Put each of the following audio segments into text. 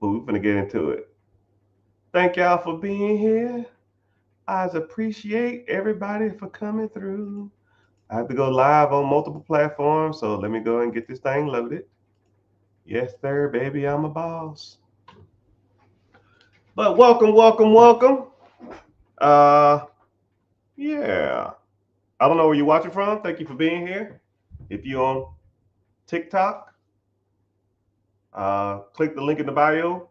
But we're gonna get into it. Thank y'all for being here. I appreciate everybody for coming through. I have to go live on multiple platforms, so let me go and get this thing loaded. Yes, sir, baby, I'm a boss. But welcome, welcome, welcome. Uh, yeah. I don't know where you're watching from. Thank you for being here. If you're on TikTok, click the link in the bio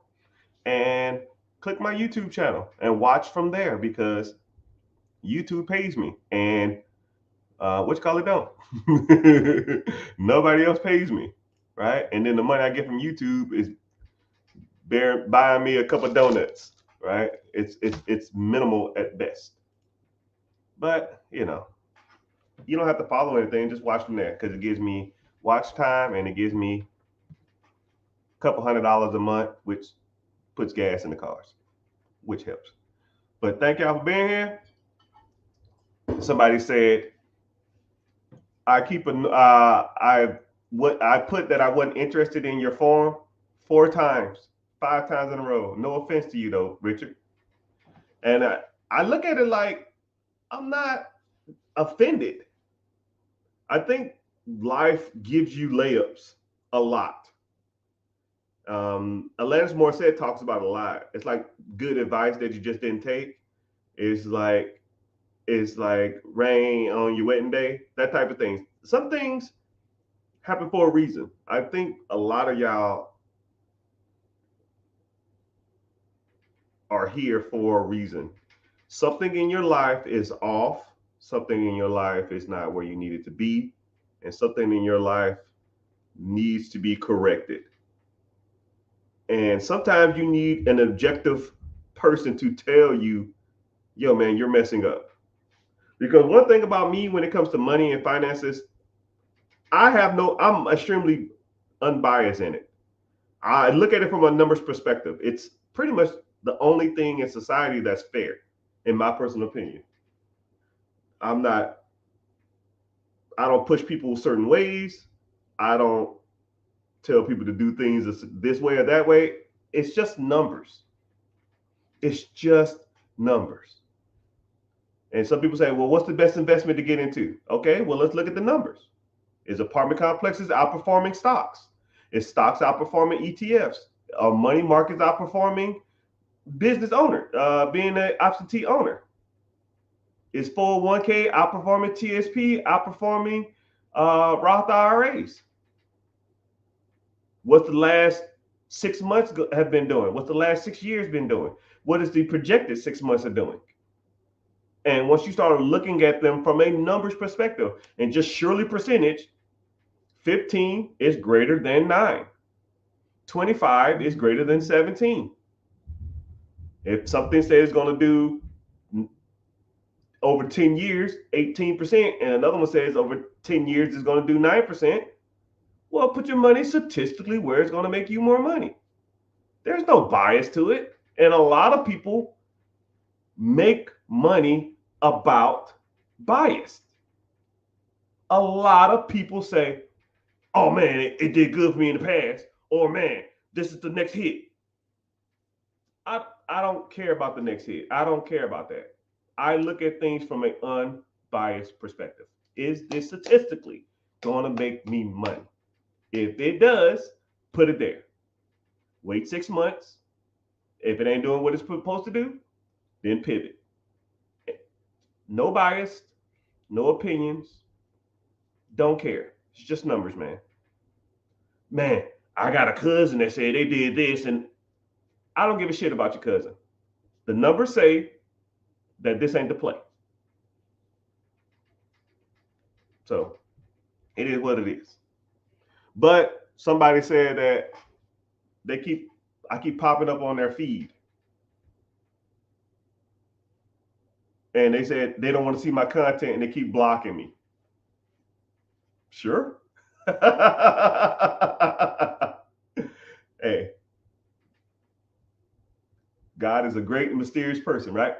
and click my YouTube channel and watch from there because YouTube pays me and what you call it don't. Nobody else pays me, right? And then the money I get from YouTube is buying me a cup of donuts, right? It's minimal at best, but you don't have to follow anything. Just watch from there because it gives me watch time and it gives me a couple $100 a month, which puts gas in the cars, which helps. But thank y'all for being here. Somebody said I keep a I put that I wasn't interested in your form 4 times, 5 times in a row. No offense to you though, Richard. And I look at it like I'm not offended. I think life gives you layups a lot. Alanis Morissette talks about a lot. It's like good advice that you just didn't take. It's like rain on your wedding day, that type of thing. Some things happen for a reason. I think a lot of y'all are here for a reason. Something in your life is off, something in your life is not where you need it to be, and something in your life needs to be corrected. And sometimes you need an objective person to tell you, yo, man, you're messing up. Because one thing about me when it comes to money and finances, I'm extremely unbiased in it. I look at it from a numbers perspective. It's pretty much the only thing in society that's fair, in my personal opinion. I'm not, I don't push people certain ways. I don't tell people to do things this way or that way. It's just numbers. It's just numbers. And some people say, well, what's the best investment to get into? Okay, well, let's look at the numbers. Is apartment complexes outperforming stocks? Is stocks outperforming ETFs? Are money markets outperforming business owner, being an absentee owner? Is 401k outperforming TSP, outperforming Roth IRAs? What's the last 6 months have been doing? What's the last 6 years been doing? What is the projected 6 months are doing? And once you start looking at them from a numbers perspective and just surely percentage, 15 is greater than 9. 25 is greater than 17. If something says it's going to do over 10 years, 18%, and another one says over 10 years it's going to do 9%, well, put your money statistically where it's going to make you more money. There's no bias to it. And a lot of people make money about bias. A lot of people say, oh man, it did good for me in the past, or man, this is the next hit. I don't care about the next hit. I don't care about that. I look at things from an unbiased perspective. Is this statistically going to make me money? If it does, put it there. Wait 6 months. If it ain't doing what it's supposed to do, then pivot. No bias, no opinions. Don't care. It's just numbers, man. Man, I got a cousin that said they did this, and I don't give a shit about your cousin. The numbers say that this ain't the play. So it is what it is. But somebody said that they keep I keep popping up on their feed. And they said they don't want to see my content and they keep blocking me. Sure. Hey, God is a great and mysterious person, right?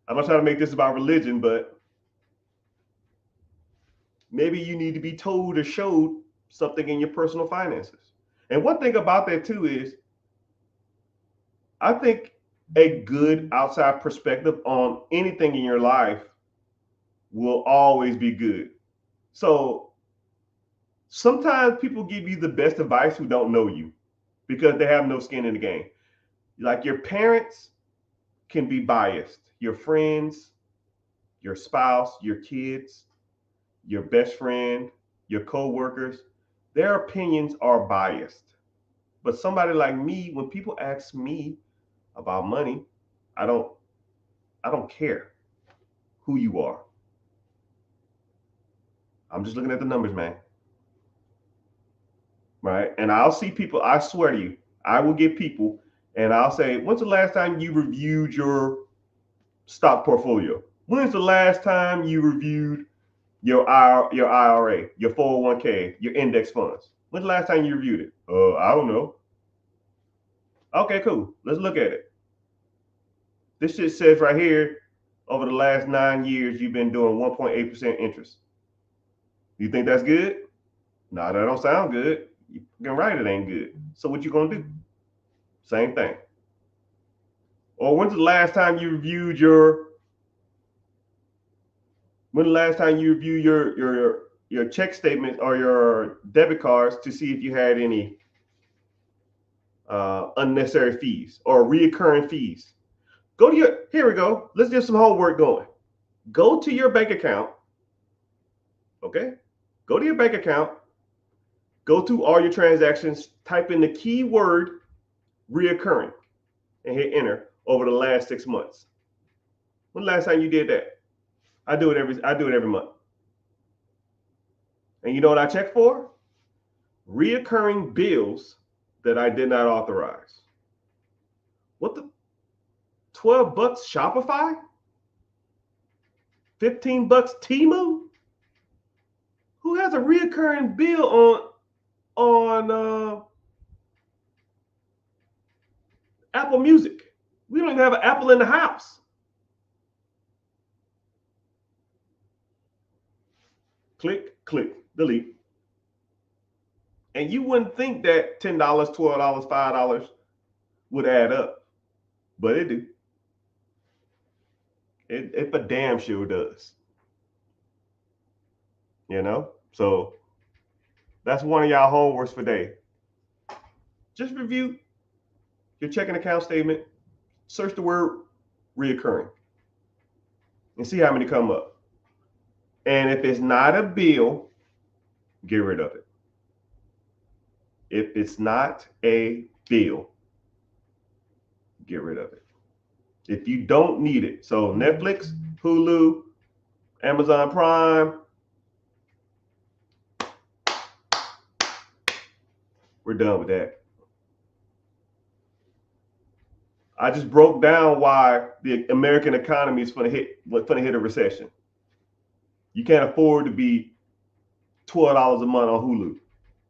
I'm not trying to make this about religion, but maybe you need to be told or showed something in your personal finances. And one thing about that too is I think a good outside perspective on anything in your life will always be good. So sometimes people give you the best advice who don't know you because they have no skin in the game. Like your parents can be biased, your friends, your spouse, your kids, your best friend, your co-workers, their opinions are biased. But somebody like me, when people ask me about money, I don't I don't care who you are. I'm just looking at the numbers, man. Right? And I'll see people, I swear to you, I will get people and I'll say, when's the last time you reviewed your stock portfolio? When's the last time you reviewed your IRA, your 401k, your index funds? When's the last time you reviewed it? I don't know. Okay, cool. Let's look at it. This shit says right here, over the last 9 years, you've been doing 1.8% interest. You think that's good? No, that don't sound good. You can write it ain't good. So what you gonna do? Same thing. Or when's the last time you reviewed your your check statement or your debit cards to see if you had any unnecessary fees or reoccurring fees? Go to your, here we go. Let's get some homework going. Go to your bank account. Okay. Go to your bank account. Go to all your transactions. Type in the keyword reoccurring and hit enter over the last 6 months. When the last time you did that? I do it every month. And you know what I check for? Reoccurring bills that I did not authorize. What the? $12 Shopify? $15 Temu? Who has a reoccurring bill on Apple Music? We don't even have an Apple in the house. Click, click, delete. And you wouldn't think that $10, $12, $5 would add up, but it do. It for damn sure does. You know? So that's one of y'all homeworks for today. Just review your checking account statement, search the word reoccurring, and see how many come up. And if it's not a bill, get rid of it. If it's not a bill, get rid of it. If you don't need it. So Netflix, Hulu, Amazon Prime, we're done with that. I just broke down why the American economy is going to hit a recession. You can't afford to be $12 a month on Hulu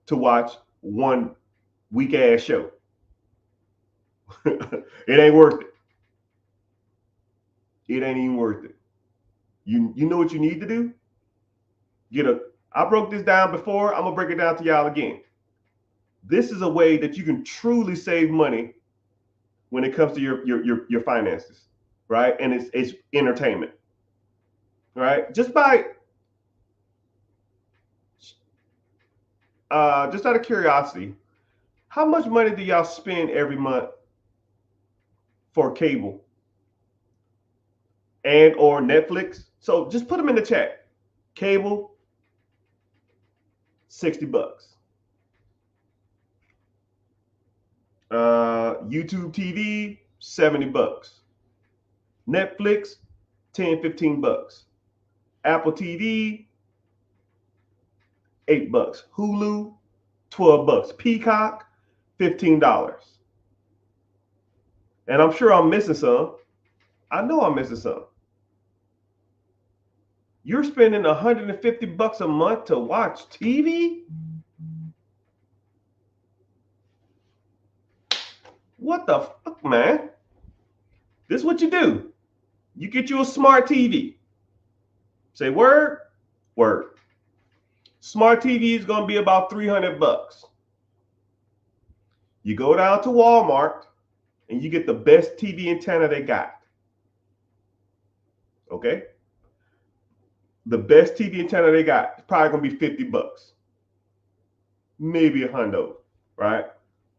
to watch one weak ass show. It ain't worth it. It ain't even worth it. You know what you need to do? I broke this down before. I'm gonna break it down to y'all again. This is a way that you can truly save money when it comes to your finances, right? And it's entertainment, right? Just out of curiosity, how much money do y'all spend every month for cable and or Netflix? So just put them in the chat. Cable, $60. YouTube TV, $70. Netflix, $10-15. Apple TV, $8. Hulu, $12. Peacock, $15. And I'm sure I'm missing some. I know I'm missing some. You're spending $150 a month to watch TV? What the fuck, man? This is what you do. You get you a smart TV. Say word, word. Smart TV is going to be about $300. You go down to Walmart and you get the best TV antenna they got. Okay? The best TV antenna they got is probably gonna be $50, maybe $100, right?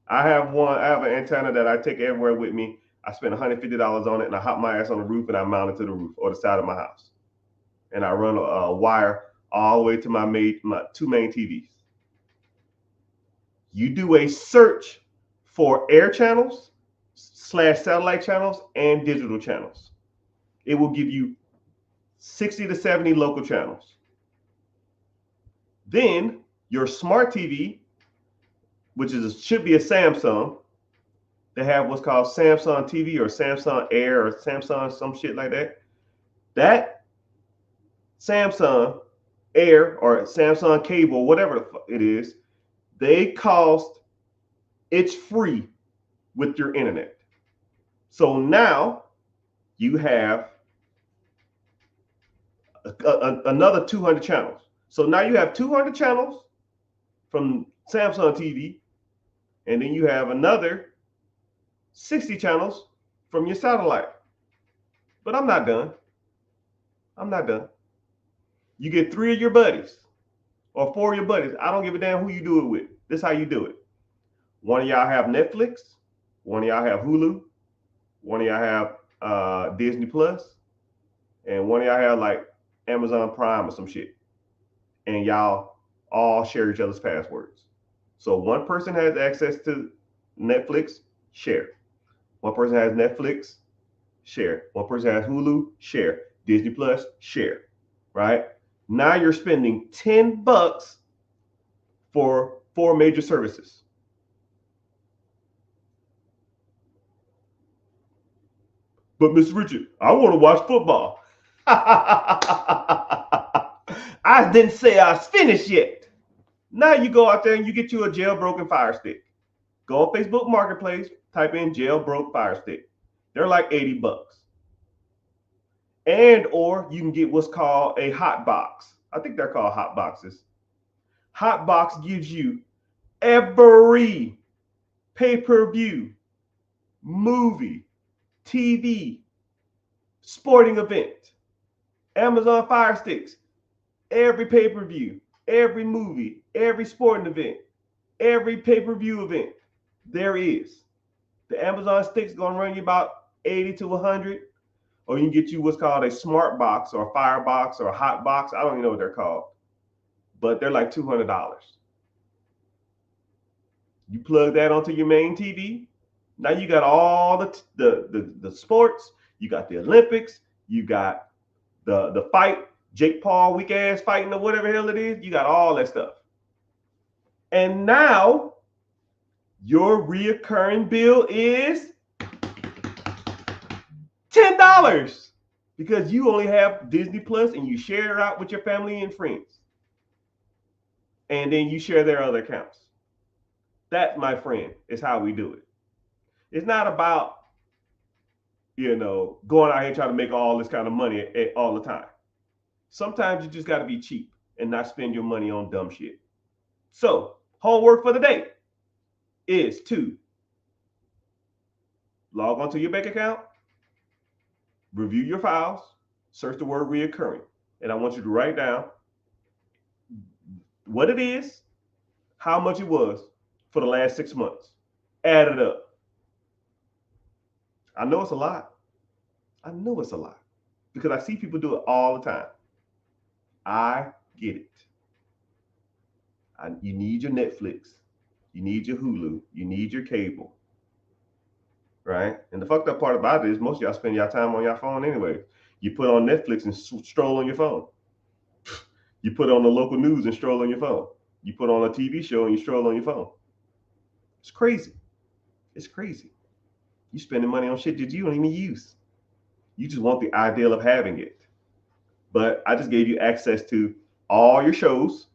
I have an antenna that I take everywhere with me. I spend $150 on it, and I hop my ass on the roof, and I mount it to the roof or the side of my house, and I run a wire all the way to my two main TVs. You do a search for air channels / satellite channels and digital channels. It will give you 60 to 70 local channels. Then your smart TV, which should be a Samsung, they have what's called Samsung TV or Samsung Air or Samsung some shit like that. That Samsung Air or Samsung Cable, whatever it is, it's free with your internet. So now you have another 200 channels. So now you have 200 channels from Samsung TV, and then you have another 60 channels from your satellite. But I'm not done. You get 3 of your buddies or 4 of your buddies. I don't give a damn who you do it with. This is how you do it. One of y'all have Netflix. One of y'all have Hulu. One of y'all have Disney Plus. And one of y'all have like Amazon Prime or some shit. And y'all all share each other's passwords. So one person has access to Netflix, share. One person has Netflix, share. One person has Hulu, share. Disney Plus, share. Right? Now you're spending $10 for 4 major services. But Mr. Richard, I want to watch football. I didn't say I was finished yet. Now you go out there and you get you a jailbroken Fire Stick. Go on Facebook Marketplace, type in jailbroke Fire Stick. They're like $80. And or you can get what's called a hot box. I think they're called hot boxes. Hot box gives you every pay-per-view, movie, TV, sporting event, Amazon Fire Sticks, every pay-per-view, every movie, every sporting event, every pay-per-view event there is. The Amazon Stick's gonna run you about 80 to 100, or you can get you what's called a smart box or a fire box or a hot box. I don't even know what they're called, but they're like $200. You plug that onto your main TV. Now you got all the sports. You got the Olympics. You got the fight, Jake Paul weak ass fighting or whatever the hell it is. You got all that stuff. And now your reoccurring bill is $10 because you only have Disney Plus and you share it out with your family and friends. And then you share their other accounts. That, my friend, is how we do it. It's not about, going out here trying to make all this kind of money all the time. Sometimes you just got to be cheap and not spend your money on dumb shit. So, homework for the day is to log onto your bank account, review your files, search the word reoccurring, and I want you to write down what it is, how much it was for the last 6 months. Add it up. I know it's a lot. Because I see people do it all the time. I get it. You need your Netflix. You need your Hulu. You need your cable. Right? And the fucked up part about it is most of y'all spend your time on your phone anyway. You put on Netflix and stroll on your phone. You put on the local news and stroll on your phone. You put on a TV show and you stroll on your phone. It's crazy. You spending money on shit that you don't even use. You just want the ideal of having it. But I just gave you access to all your shows,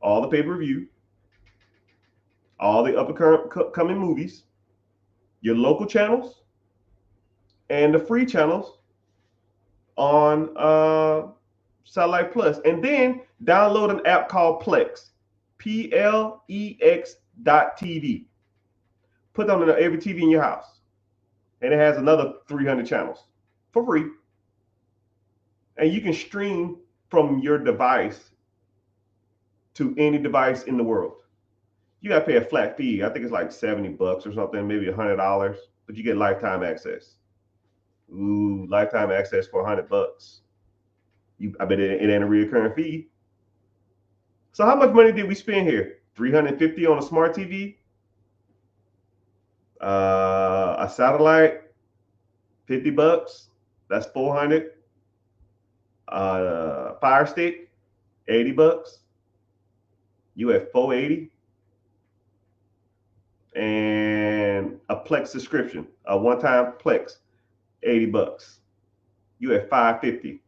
all the pay-per-view, all the upcoming movies, your local channels, and the free channels on Satellite Plus. And then download an app called Plex, Plex.tv. Put them on every TV in your house. And it has another 300 channels for free. And you can stream from your device to any device in the world. You got to pay a flat fee. I think it's like $70 or something, maybe $100, but you get lifetime access. Ooh, lifetime access for $100. I bet it ain't a recurring fee. So how much money did we spend here? $350 on a smart TV, a satellite, $50. That's $400. Fire Stick, $80. You have $480. And a Plex subscription, a one-time Plex, $80. You have $550.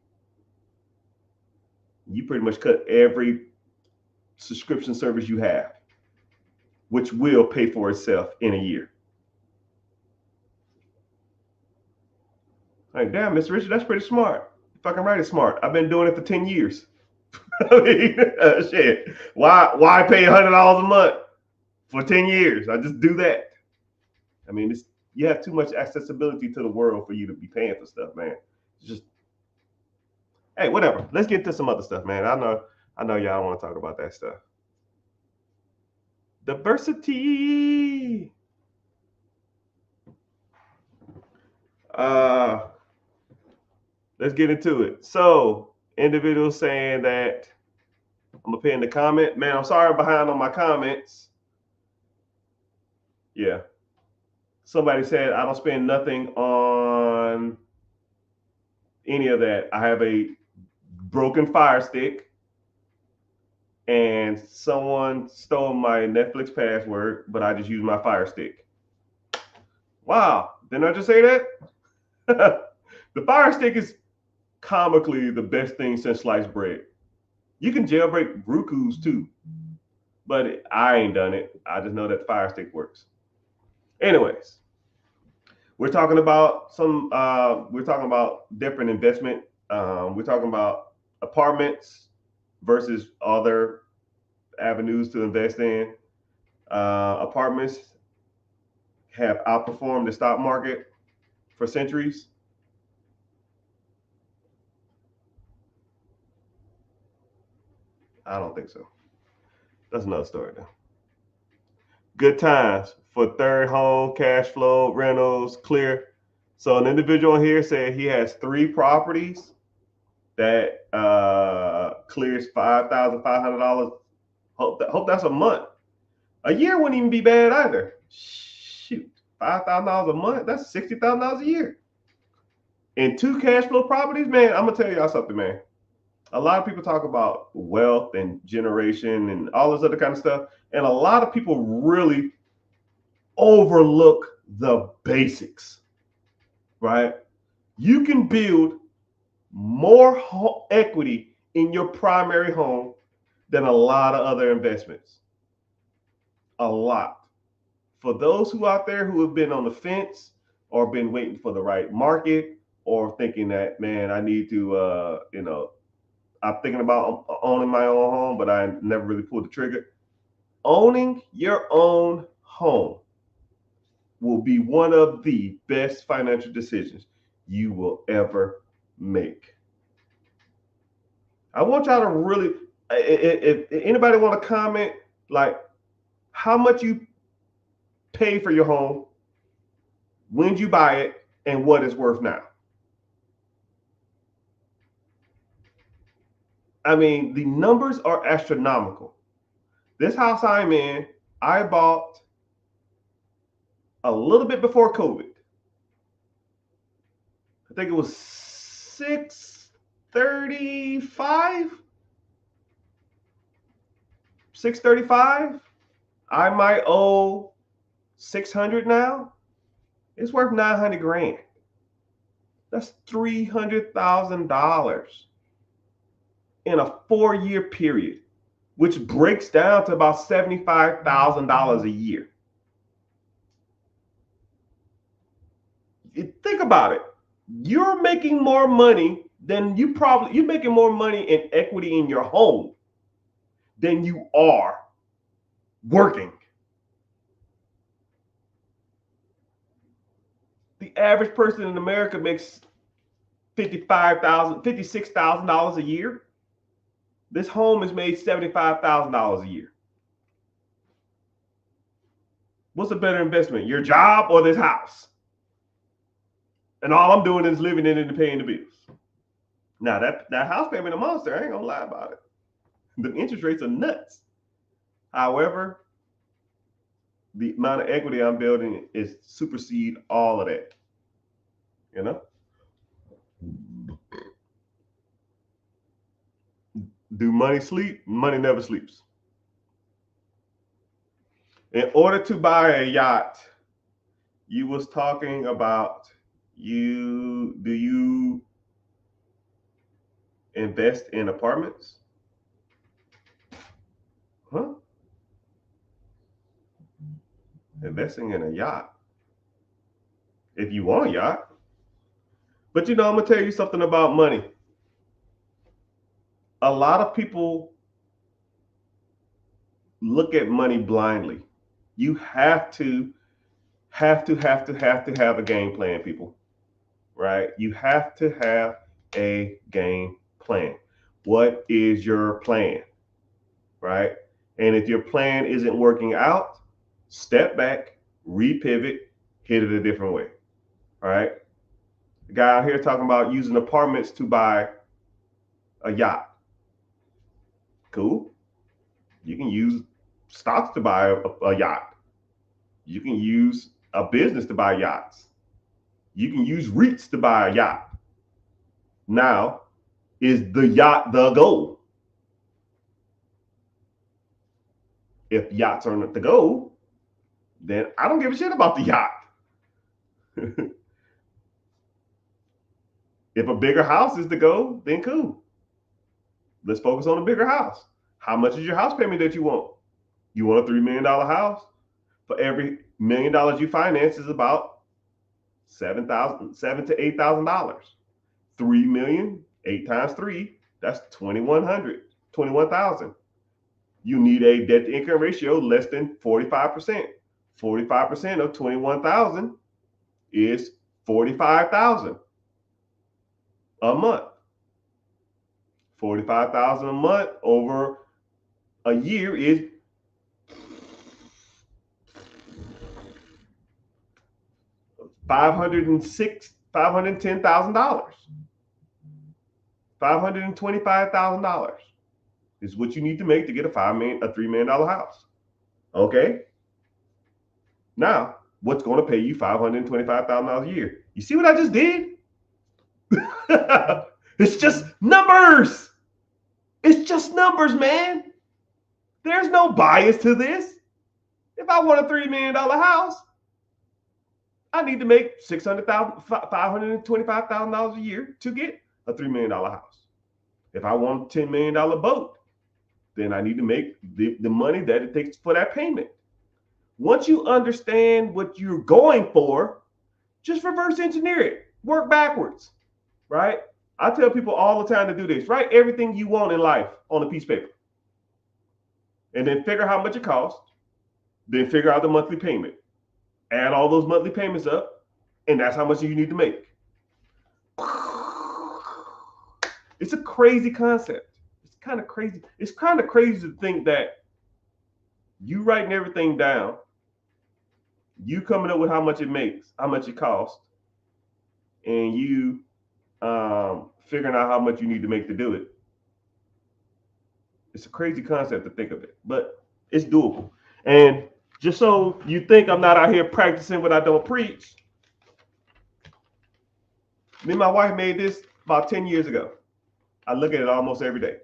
You pretty much cut every subscription service you have, which will pay for itself in a year. Like, damn, Mr. Richard, that's pretty smart. Fucking right, it's smart. I've been doing it for 10 years. I mean, shit. Why pay $100 a month for 10 years? I just do that. I mean, you have too much accessibility to the world for you to be paying for stuff, man. It's just, hey, whatever. Let's get to some other stuff, man. I know y'all don't want to talk about that stuff. Diversity. Let's get into it. So, individuals saying that, I'm gonna put in the comment, man, I'm sorry I'm behind on my comments. Yeah. Somebody said I don't spend nothing on any of that. I have a broken Fire Stick, and someone stole my Netflix password, but I just use my Fire Stick. Wow, didn't I just say that? The Fire Stick is comically the best thing since sliced bread. You can jailbreak Roku's too, but I ain't done it. I just know that Fire Stick works. Anyways, we're talking about different investment. We're talking about apartments versus other avenues to invest in. Apartments have outperformed the stock market for centuries. I don't think so. That's another story though. Good times for third home, cash flow, rentals, clear. So an individual here said he has 3 properties that clears $5,500. Hope that's a month. A year wouldn't even be bad either. Shoot, $5,000 a month, that's $60,000 a year. And 2 cash flow properties, man, I'm gonna tell y'all something, man. A lot of people talk about wealth and generation and all this other kind of stuff. And a lot of people really overlook the basics, right? You can build more equity in your primary home than a lot of other investments. A lot. For those who out there who have been on the fence or been waiting for the right market or thinking that, man, I need to, I'm thinking about owning my own home, but I never really pulled the trigger. Owning your own home will be one of the best financial decisions you will ever make. I want y'all to really, if anybody want to comment, like how much you pay for your home, when you buy it, and what it's worth now. I mean, the numbers are astronomical. This house I'm in, I bought a little bit before COVID. I think it was $635. $635. I might owe $600 now. It's worth $900,000. That's $300,000 in a 4-year period, which breaks down to about $75,000 a year. Think about it. You're making more money than you're making more money in equity in your home than you are working. average person in America makes $56,000 a year. This home is made $75,000 a year. What's a better investment, your job or this house? And all I'm doing is living in it and paying the bills. Now that house payment a monster, I ain't gonna lie about it. The interest rates are nuts. However, the amount of equity I'm building is supersede all of that. You know? Do money sleep? Money never sleeps. In order to buy a yacht, you was talking about do you invest in apartments? Huh? Investing in a yacht. If you want a yacht. But I'm gonna tell you something about money. A lot of people look at money blindly. You have to have a game plan, people. Right? You have to have a game plan. What is your plan? Right? And if your plan isn't working out, step back, repivot, hit it a different way. All right? The guy out here talking about using apartments to buy a yacht. Cool. You can use stocks to buy a yacht. You can use a business to buy yachts. You can use REITs to buy a yacht. Now, is the yacht the goal? If yachts aren't the goal, then I don't give a shit about the yacht. If a bigger house is the goal, then cool. Let's focus on a bigger house. How much is your house payment that you want? You want a $3 million house? For every $1 million you finance is about $7,000 to $8,000. 3 million, 8 times 3, that's 21,000. You need a debt to income ratio less than 45%. 45% of 21,000 is 45,000 a month. 45,000 a month over a year is $510,000. $525,000 is what you need to make to get a $3 million house. Okay. Now, what's going to pay you $525,000 a year? You see what I just did? It's just numbers. It's just numbers, man. There's no bias to this. If I want a $3 million house, I need to make $525,000 a year to get a $3 million house. If I want a $10 million boat, then I need to make the money that it takes for that payment. Once you understand what you're going for, just reverse engineer it. Work backwards, right? I tell people all the time to do this. Write everything you want in life on a piece of paper. And then figure how much it costs. Then figure out the monthly payment. Add all those monthly payments up, and that's how much you need to make. It's a crazy concept. It's kind of crazy. It's kind of crazy to think that you writing everything down, you coming up with how much it makes, how much it costs, and you figuring out how much you need to make to do it. It's a crazy concept to think of it, but it's doable. And just so you think I'm not out here practicing what I don't preach, me and my wife made this about 10 years ago. I look at it almost every day.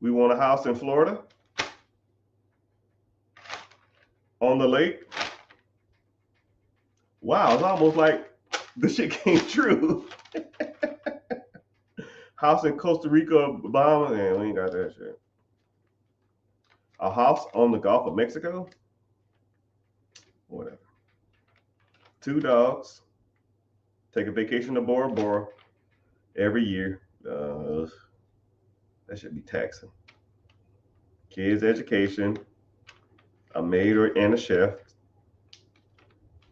We want a house in Florida on the lake. Wow, it's almost like the shit came true. House in Costa Rica, Bahamas, and we ain't got that shit. A house on the Gulf of Mexico, whatever. 2 dogs. Take a vacation to Bora Bora every year. That should be taxing. Kids' education. a maid and a chef,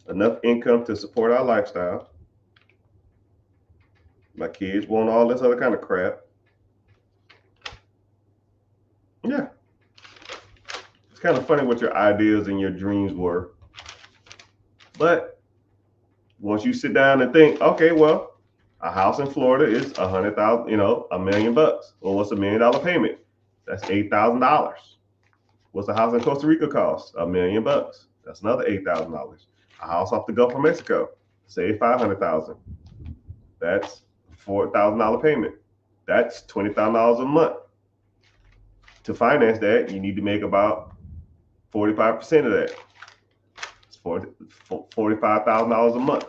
enough income to support our lifestyle. My kids want all this other kind of crap. Yeah. It's kind of funny what your ideas and your dreams were. But once you sit down and think, okay, well, a house in Florida is $100,000, $1 million. Well, what's $1 million payment? That's $8,000. What's a house in Costa Rica cost? $1 million. That's another $8,000. A house off the Gulf of Mexico, say $500,000. That's $4,000 payment. That's $20,000 a month. To finance that, you need to make about 45% of that. It's $45,000 a month.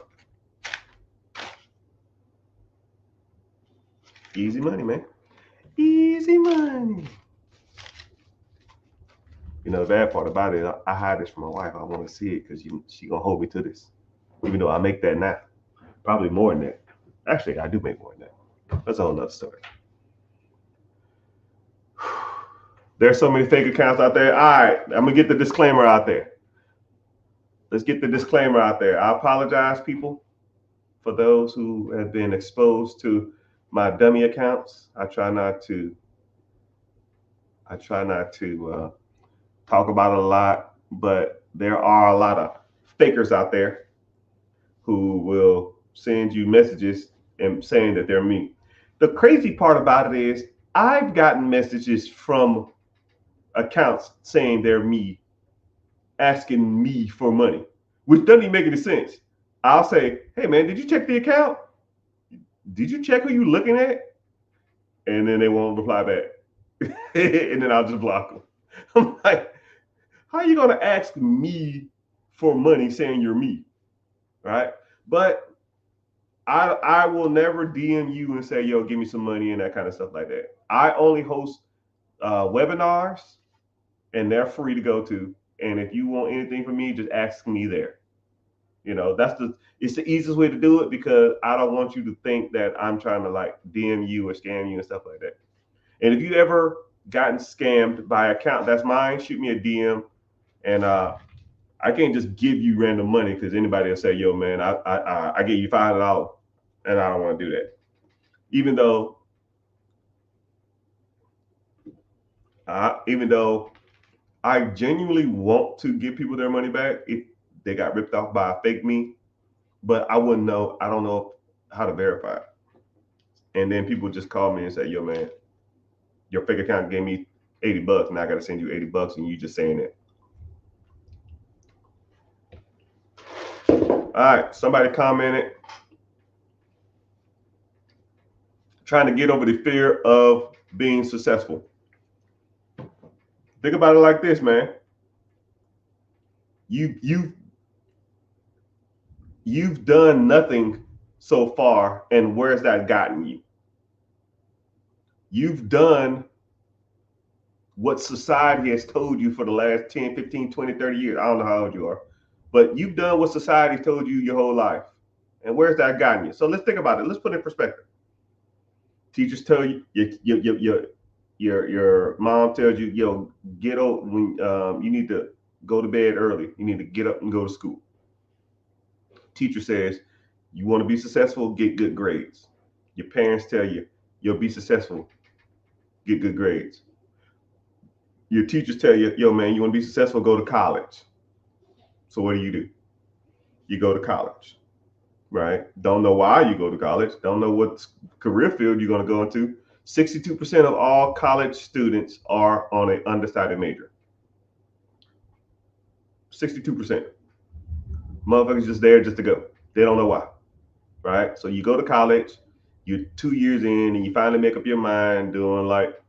Easy money, man. Easy money. The bad part about it, I hide this from my wife. I want to see it because she gonna hold me to this. Even though I make that now, probably more than that. Actually, I do make more than that. That's a whole nother story. There's so many fake accounts out there. All right, I'm gonna get the disclaimer out there. Let's get the disclaimer out there. I apologize, people, for those who have been exposed to my dummy accounts. I try not to talk about it a lot, but there are a lot of fakers out there who will send you messages and saying that they're me. The crazy part about it is I've gotten messages from accounts saying they're me, asking me for money, which doesn't even make any sense. I'll say, hey man, did you check the account? Did you check who you looking at? And then they won't reply back. And then I'll just block them. I'm like, how are you gonna ask me for money saying you're me? Right? But I will never DM you and say, yo, give me some money and that kind of stuff like that. I only host webinars, and they're free to go to. And if you want anything from me, just ask me there. It's the easiest way to do it because I don't want you to think that I'm trying to like DM you or scam you and stuff like that. And if you ever gotten scammed by an account that's mine, shoot me a DM. And I can't just give you random money because anybody will say, yo, man, I gave you $5 and I don't want to do that. Even though I genuinely want to give people their money back if they got ripped off by a fake me, but I don't know how to verify it. And then people just call me and say, yo, man, your fake account gave me $80 and I got to send you $80 and you just saying it. All right, somebody commented, trying to get over the fear of being successful. Think about it like this, man. You've done nothing so far, and where's that gotten you? You've done what society has told you for the last 10, 15, 20, 30 years. I don't know how old you are, but you've done what society told you your whole life. And where's that gotten you? So let's think about it. Let's put it in perspective. Teachers tell you, your mom tells you, yo, get up when you need to go to bed early. You need to get up and go to school. Teacher says, you want to be successful, get good grades. Your parents tell you, you'll be successful, get good grades. Your teachers tell you, yo, man, you want to be successful, go to college. So what do? You go to college, right? Don't know why you go to college. Don't know what career field you're going to go into. 62% of all college students are on an undecided major. 62%. Motherfuckers just there just to go. They don't know why, right? So you go to college, you're 2 years in, and you finally make up your mind doing like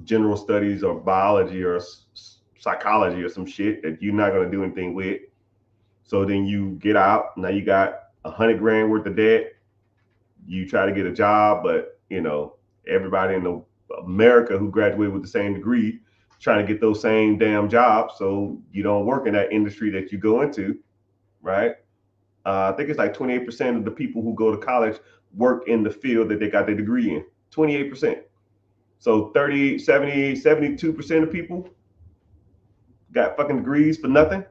general studies or biology or psychology or some shit that you're not going to do anything with. So then you get out. Now you got $100,000 worth of debt. You try to get a job, but everybody in America who graduated with the same degree trying to get those same damn jobs, so you don't work in that industry that you go into, right? I think it's like 28% of the people who go to college work in the field that they got their degree in. 28%. So 30, 70, 72% of people got fucking degrees for nothing.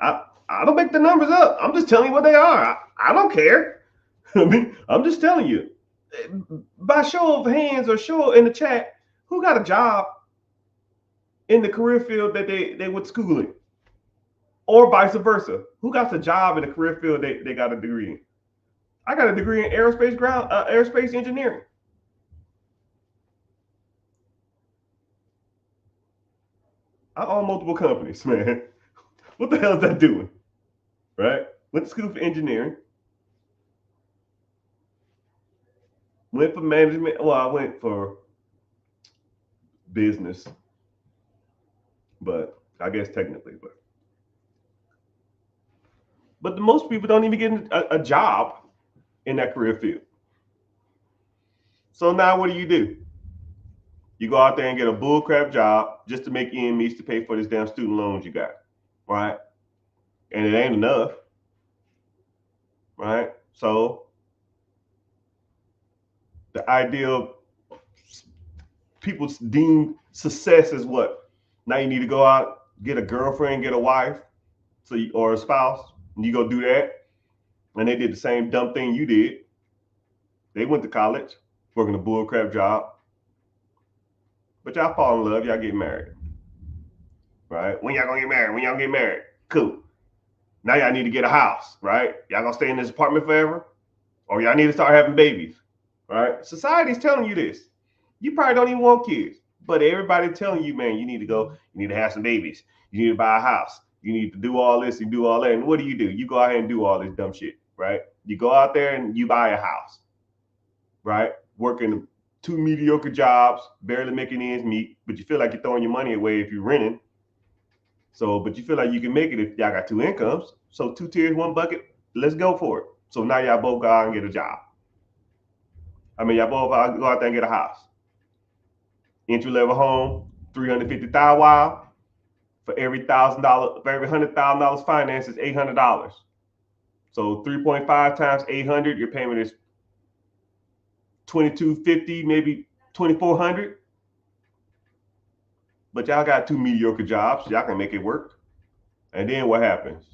I don't make the numbers up. I'm just telling you what they are. I don't care. I mean, I'm just telling you. By show of hands or show in the chat, who got a job in the career field that they went to school in? Or vice versa. Who got a job in the career field they got a degree in? I got a degree in aerospace engineering. I own multiple companies, man. What the hell is that doing? Right? Went to school for engineering. Went for management. Well, I went for business, but I guess technically, but the most people don't even get a job in that career field. So now what do? You go out there and get a bullcrap job just to make ends meet to pay for this damn student loans you got, right? And it ain't enough, right? So the idea of people deem success is what? Now you need to go out, get a girlfriend, get a wife, or a spouse, and you go do that. And they did the same dumb thing you did. They went to college, working a bullcrap job, but y'all fall in love, y'all get married, right? When y'all gonna get married? When y'all get married? Cool. Now y'all need to get a house, right? Y'all gonna stay in this apartment forever, or y'all need to start having babies, right? Society's telling you this. You probably don't even want kids, but everybody telling you, man, you need to go, you need to have some babies, you need to buy a house, you need to do all this, you do all that. And what do? You go out here and do all this dumb shit, right? You go out there and you buy a house, right? Working 2 mediocre jobs, barely making ends meet, but you feel like you're throwing your money away if you're renting. So, but you feel like you can make it if y'all got 2 incomes. So 2 tiers, 1 bucket, let's go for it. So now y'all both go out and get a job. I mean, y'all both go out there and get a house. Entry level home, $350,000 while. For every $1,000, for every $100,000 finance is $800. So 3.5 times 800, your payment is $2,250, maybe $2,400. But y'all got 2 mediocre jobs, y'all can make it work. And then what happens?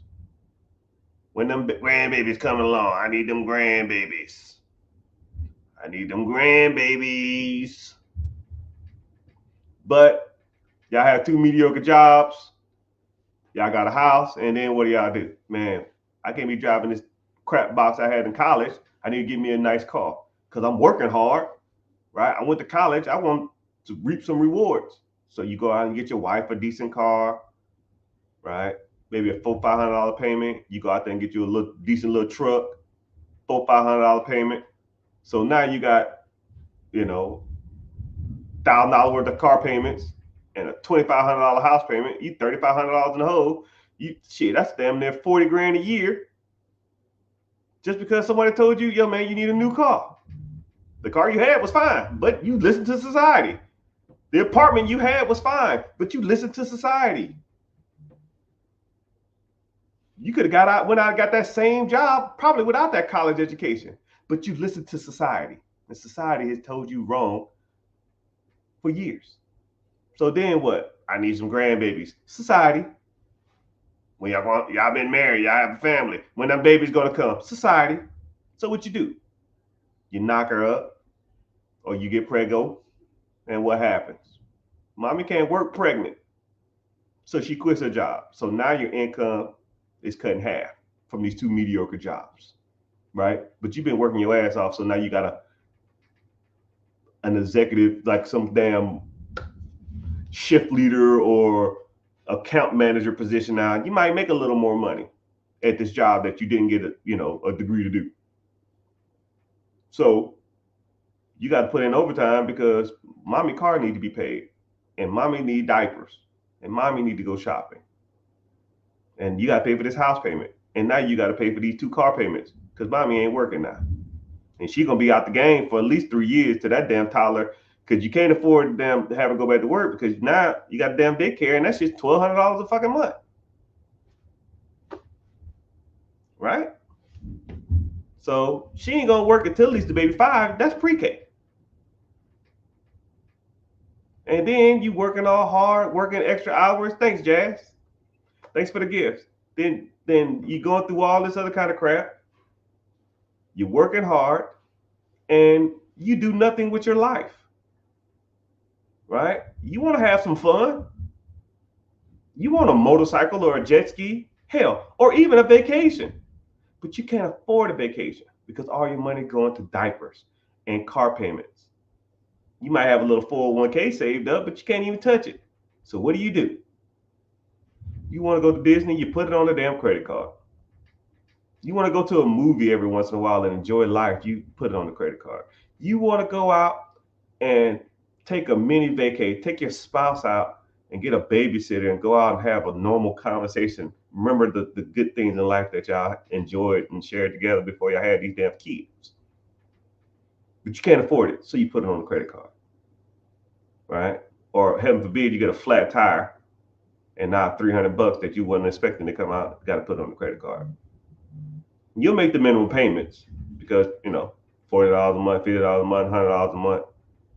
When them grandbabies coming along, I need them grandbabies. I need them grandbabies. But y'all have 2 mediocre jobs. Y'all got a house, and then what do y'all do? Man, I can't be driving this crap box I had in college. I need to get me a nice car because I'm working hard, right? I went to college. I want to reap some rewards. So you go out and get your wife a decent car, right? Maybe a $400-500 payment. You go out there and get you a decent little truck, $400-500 payment. So now you got, $1,000 worth of car payments and a $2,500 house payment. You $3,500 in the hole. That's damn near 40 grand a year. Just because somebody told you, yo man, you need a new car. The car you had was fine, but you listened to society. The apartment you had was fine, but you listened to society. You could have went out and got that same job, probably without that college education, but you listened to society. And society has told you wrong for years. So then what? I need some grandbabies. Society. When y'all been married, y'all have a family. When them babies gonna come? Society. So what you do? You knock her up, or you get preggo, and what happens? Mommy can't work pregnant, so she quits her job. So now your income is cut in half from these 2 mediocre jobs, right? But you've been working your ass off, so now you got an executive, like some damn shift leader or account manager position. Now you might make a little more money at this job that you didn't get a degree to do. So you got to put in overtime because mommy car need to be paid, and mommy need diapers, and mommy need to go shopping, and you got to pay for this house payment, and now you got to pay for these 2 car payments because mommy ain't working now, and she gonna be out the game for at least 3 years to that damn toddler because you can't afford them to have her go back to work because now you got damn daycare, and that's just $1,200 a fucking month, right? So she ain't gonna work until at least the baby 5. That's pre-K. And then you working all hard, working extra hours. Thanks, Jazz. Thanks for the gifts. Then you going through all this other kind of crap. You're working hard and you do nothing with your life. Right? You want to have some fun. You want a motorcycle or a jet ski, hell, or even a vacation. But you can't afford a vacation because all your money going to diapers and car payments. You might have a little 401k saved up, but you can't even touch it. So what do? You want to go to Disney, you put it on a damn credit card. You want to go to a movie every once in a while and enjoy life, you put it on the credit card. You want to go out and take a mini vacay, take your spouse out and get a babysitter and go out and have a normal conversation. Remember the good things in life that y'all enjoyed and shared together before y'all had these damn kids. But you can't afford it, so you put it on the credit card. Right? Or heaven forbid you get a flat tire and now $300 that you wasn't expecting to come out, you got to put it on the credit card. You'll make the minimum payments because, $40 a month, $50 a month, $100 a month,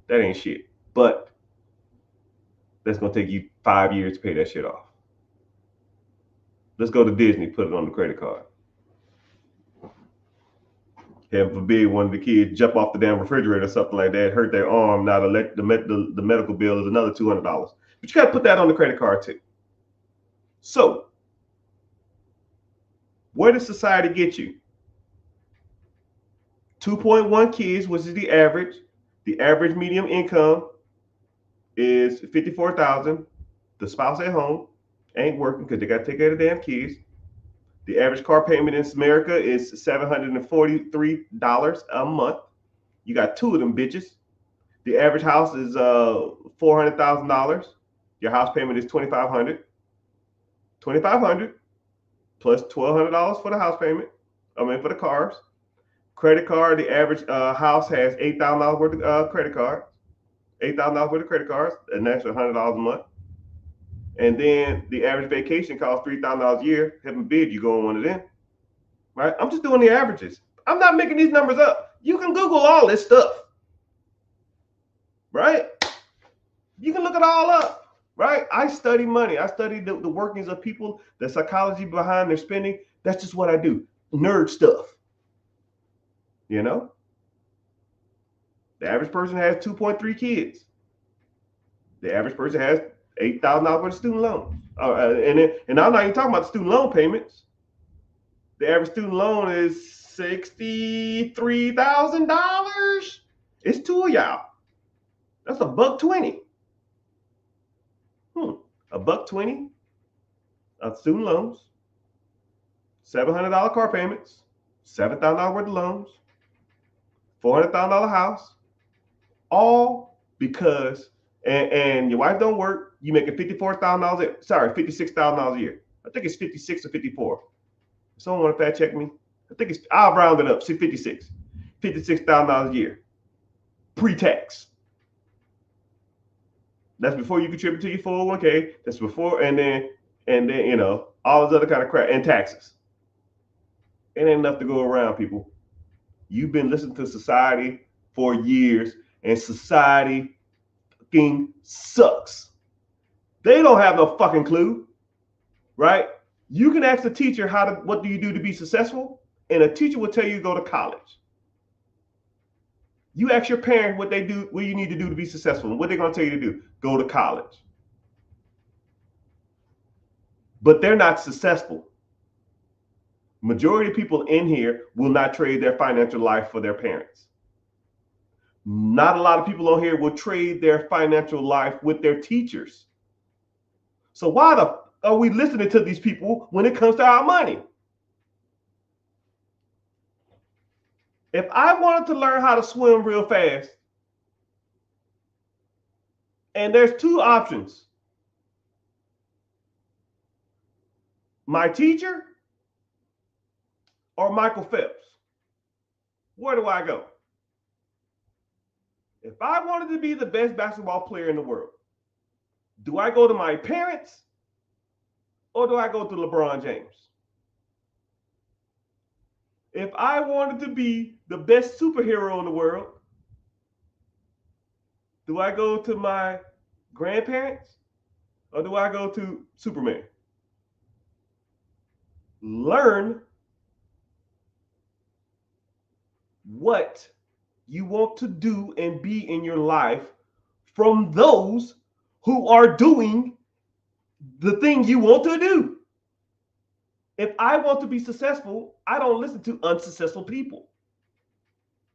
that ain't shit. But that's going to take you 5 years to pay that shit off. Let's go to Disney, put it on the credit card. Heaven forbid one of the kids jump off the damn refrigerator or something like that, hurt their arm. Now the medical bill is another $200. But you got to put that on the credit card too. So, where does society get you? 2.1 kids, which is the average. The average median income is $54,000. The spouse at home ain't working because they got to take care of the damn kids. The average car payment in America is $743 a month. You got two of them bitches. The average house is $400,000. Your house payment is $2,500. $2,500 plus $1,200 for the house payment. For the cars. Credit card, the average house has $8,000 worth of credit cards. $8,000 worth of credit cards, an extra $100 a month. And then the average vacation costs $3,000 a year. Heaven forbid you go on one of them. Right? I'm just doing the averages. I'm not making these numbers up. You can Google all this stuff. Right? You can look it all up. Right? I study money. I study the workings of people, the psychology behind their spending. That's just what I do. Nerd stuff. The average person has 2.3 kids. The average person has $8,000 worth of student loans. And I'm not even talking about the student loan payments. The average student loan is $63,000. It's two of y'all. That's $120. $120 of student loans, $700 car payments, $7,000 worth of loans, $400,000 house, all because and your wife don't work. You making $56,000 a year. I think it's 56 or 54. Someone want to fact check me? I'll round it up. 56. $56,000 a year. Pre-tax. That's before you contribute to your 401k. That's before and then all this other kind of crap and taxes. It ain't enough to go around, people. You've been listening to society for years, and society fucking sucks. They don't have no fucking clue, right? You can ask a teacher what do you do to be successful, and a teacher will tell you to go to college. You ask your parents what you need to do to be successful, and what they're going to tell you to do, go to college. But they're not successful. Majority of people in here will not trade their financial life for their parents. Not a lot of people on here will trade their financial life with their teachers. So why are we listening to these people when it comes to our money? If I wanted to learn how to swim real fast, and there's two options. My teacher or Michael Phelps. Where do I go? If I wanted to be the best basketball player in the world, do I go to my parents or do I go to LeBron James? If I wanted to be the best superhero in the world, do I go to my grandparents, or do I go to Superman? Learn what you want to do and be in your life from those who are doing the thing you want to do. If I want to be successful, I don't listen to unsuccessful people,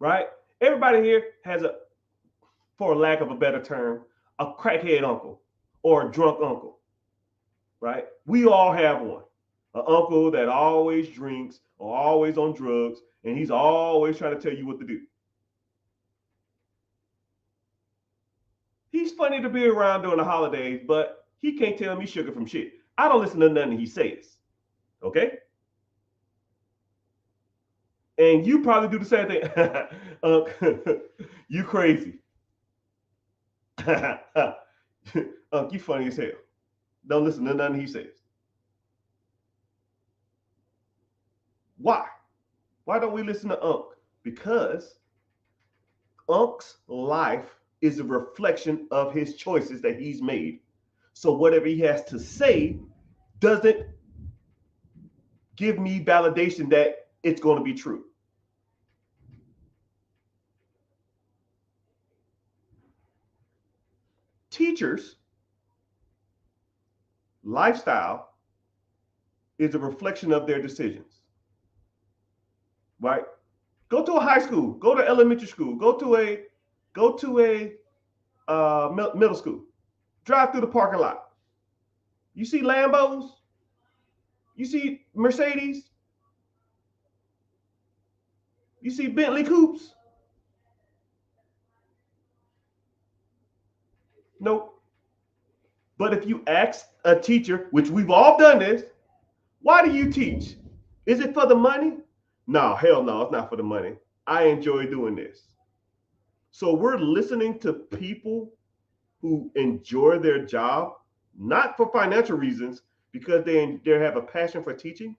right? Everybody here has a, for lack of a better term, a crackhead uncle or a drunk uncle, right? We all have one. An uncle that always drinks or always on drugs, and he's always trying to tell you what to do. He's funny to be around during the holidays, but he can't tell me sugar from shit. I don't listen to nothing he says. Okay? And you probably do the same thing. You crazy. You funny as hell. Don't listen to nothing he says. Why? Why don't we listen to Unc? Because Unc's life is a reflection of his choices that he's made. So whatever he has to say doesn't give me validation that it's going to be true. Teachers' lifestyle is a reflection of their decisions, right? Go to a high school, go to elementary school, go to a middle school. Drive through the parking lot. You see Lambos, you see Mercedes, you see Bentley coupes. Nope. But if you ask a teacher, which we've all done this, why do you teach? Is it for the money? No, hell no, it's not for the money. I enjoy doing this. So we're listening to people who enjoy their job, not for financial reasons, because they have a passion for teaching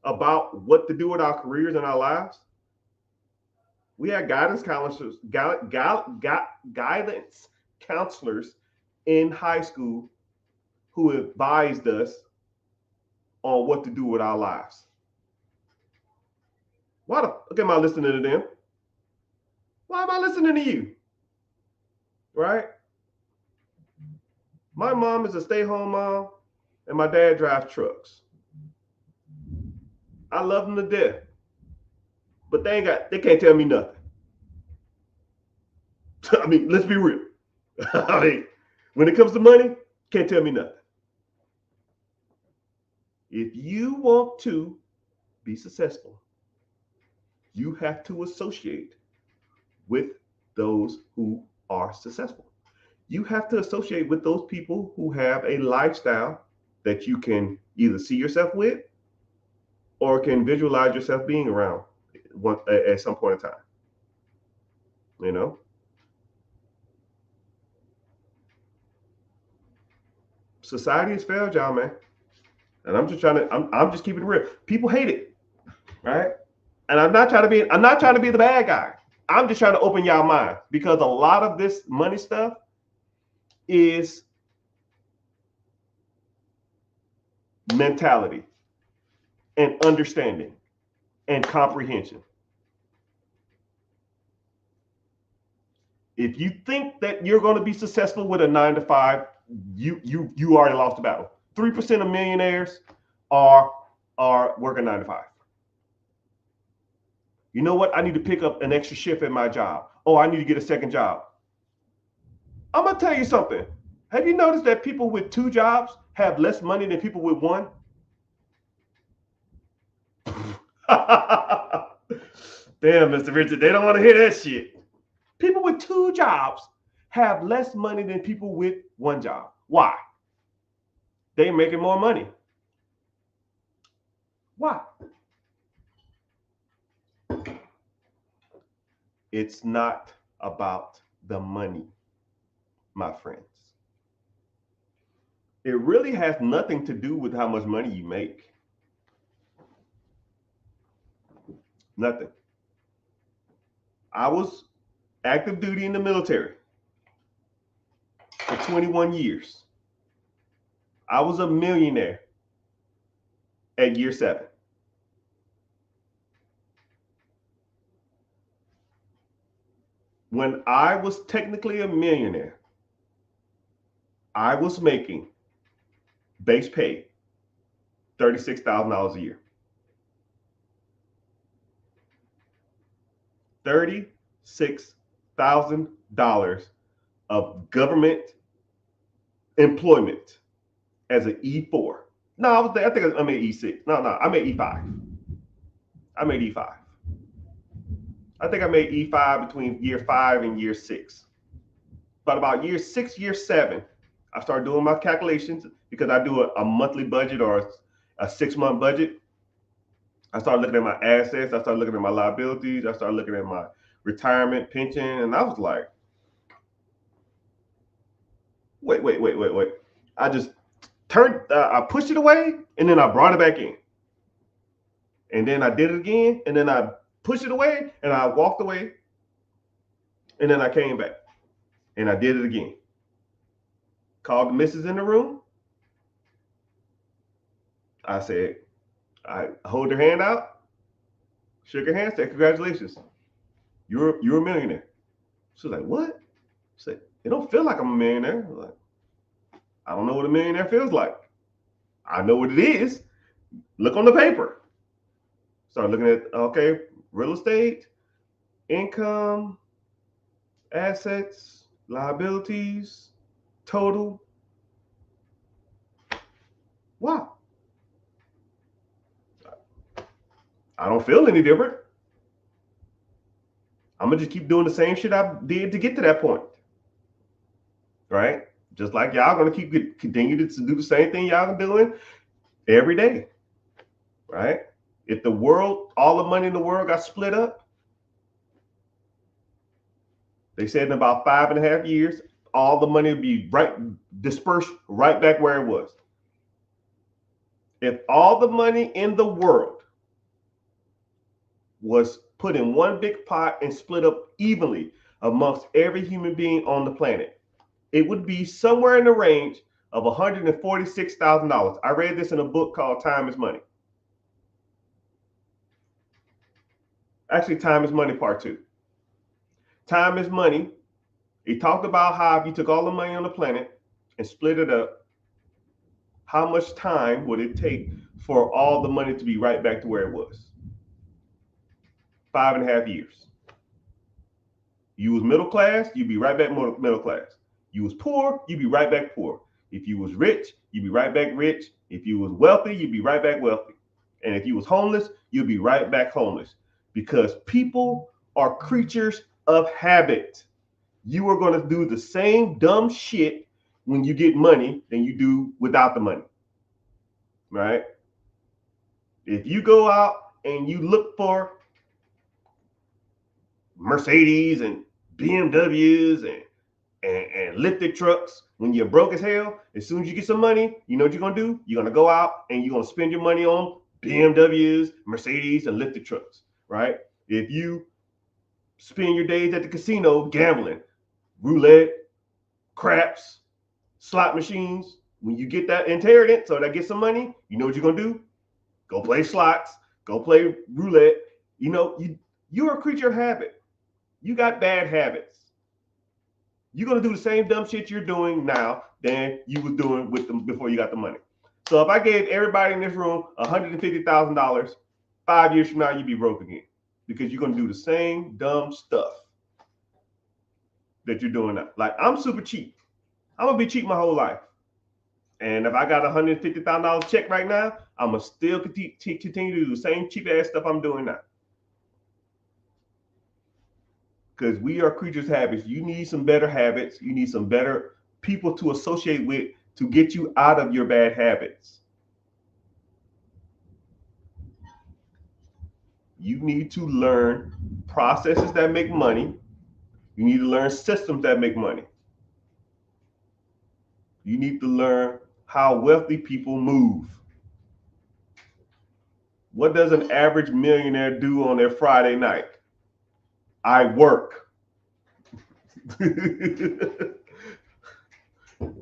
about what to do with our careers and our lives. We had guidance counselors in high school who advised us on what to do with our lives. Why the fuck am I listening to them? Why am I listening to you? Right? My mom is a stay-home mom, and my dad drives trucks. I love them to death, but they can't tell me nothing. I mean, let's be real. I mean, when it comes to money, can't tell me nothing. If you want to be successful, you have to associate with those who are successful. You have to associate with those people who have a lifestyle that you can either see yourself with or can visualize yourself being around at some point in time. You know, society has failed y'all, man. And I'm just keeping it real. People hate it, right? And I'm not trying to be the bad guy. I'm just trying to open y'all mind because a lot of this money stuff is mentality and understanding and comprehension. If you think that you're going to be successful with a 9 to 5, you already lost the battle. 3% of millionaires are working 9 to 5. You know what? I need to pick up an extra shift at my job. Oh, I need to get a second job. I'm gonna tell you something. Have you noticed that people with 2 jobs have less money than people with 1? Damn, Mr. Richard, they don't want to hear that shit. People with 2 jobs have less money than people with 1 job. Why? They're making more money. Why? It's not about the money, my friends. It really has nothing to do with how much money you make. Nothing. I was active duty in the military. for 21 years. I was a millionaire at year 7. When I was technically a millionaire, I was making base pay $36,000 a year. $36,000 of government employment as an E4. No, I think I made E6. No, I made E5. I made E5. I think I made E5 between year 5 and year 6. But about year 6, year 7, I started doing my calculations because I do a monthly budget or a 6-month budget. I started looking at my assets. I started looking at my liabilities. I started looking at my retirement pension. And I was like, wait. I just I pushed it away and then I brought it back in. And then I did it again. And then I pushed it away and I walked away. And then I came back and I did it again. Called the missus in the room. I said, I hold her hand out, shook her hand, said, congratulations. You're a millionaire. She was like, what? She said, it don't feel like I'm a millionaire. I was like, I don't know what a millionaire feels like. I know what it is. Look on the paper. Start looking at, okay, real estate, income, assets, liabilities, total. Wow. I don't feel any different. I'm gonna just keep doing the same shit I did to get to that point. Right? Just like y'all gonna continue to do the same thing y'all are doing every day. Right? If the world, all the money in the world got split up, they said in about 5.5 years, all the money would be dispersed right back where it was. If all the money in the world was put in one big pot and split up evenly amongst every human being on the planet, it would be somewhere in the range of $146,000. I read this in a book called Time is Money. Actually, Time is Money Part 2. Time is Money. He talked about how if you took all the money on the planet and split it up, how much time would it take for all the money to be right back to where it was? 5.5 years. You was middle class, you'd be right back middle class. You was poor, you'd be right back poor. If you was rich, you'd be right back rich. If you was wealthy, you'd be right back wealthy. And if you was homeless, you'd be right back homeless. Because people are creatures of habit. You are going to do the same dumb shit when you get money than you do without the money. Right? If you go out and you look for Mercedes and BMWs and lifted trucks when you're broke as hell, as soon as you get some money, you know what you're going to do? You're going to go out and you're going to spend your money on BMWs, Mercedes, and lifted trucks, right? If you spend your days at the casino gambling, roulette, craps, slot machines, when you get that inheritance, so that get some money, you know what you're going to do? Go play slots, go play roulette. You know, you're a creature of habit. You got bad habits. You're going to do the same dumb shit you're doing now than you was doing with them before you got the money. So if I gave everybody in this room $150,000, 5 years from now, you'd be broke again because you're going to do the same dumb stuff that you're doing now. Like, I'm super cheap. I'm going to be cheap my whole life. And if I got $150,000 check right now, I'm going to still continue to do the same cheap ass stuff I'm doing now. Because we are creatures of habits. You need some better habits. You need some better people to associate with to get you out of your bad habits. You need to learn processes that make money. You need to learn systems that make money. You need to learn how wealthy people move. What does an average millionaire do on their Friday night? I work.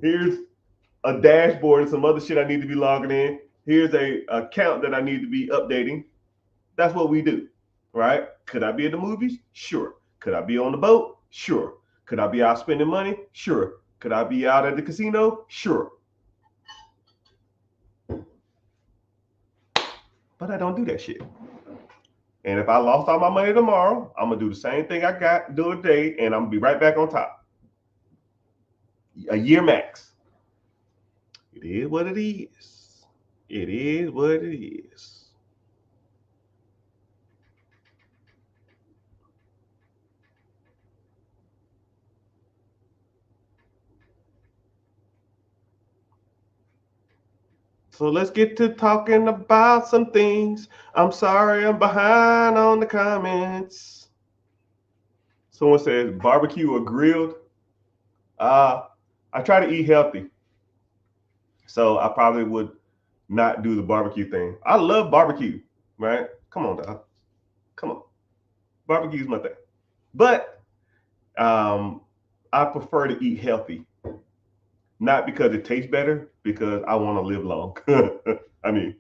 Here's a dashboard and some other shit I need to be logging in. Here's a account that I need to be updating. That's what we do, right? Could I be at the movies? Sure. Could I be on the boat? Sure. Could I be out spending money? Sure. Could I be out at the casino? Sure. But I don't do that shit. And if I lost all my money tomorrow, I'm gonna do the same thing I got do today, and I'm gonna be right back on top. A year max. It is what it is. It is what it is. So let's get to talking about some things. I'm sorry I'm behind on the comments. Someone says barbecue or grilled. I try to eat healthy. So I probably would not do the barbecue thing. I love barbecue, right? Come on, dog. Come on. Barbecue is my thing. But I prefer to eat healthy. Not because it tastes better, because I want to live long. I mean,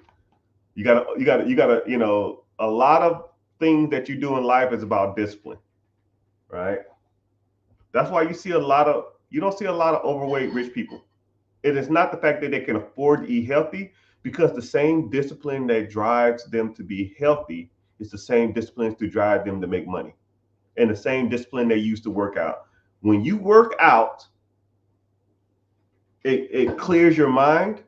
you gotta, a lot of things that you do in life is about discipline, right? That's why you don't see a lot of overweight rich people. It is not the fact that they can afford to eat healthy, because the same discipline that drives them to be healthy is the same disciplines to drive them to make money, and the same discipline they use to work out. When you work out, it clears your mind.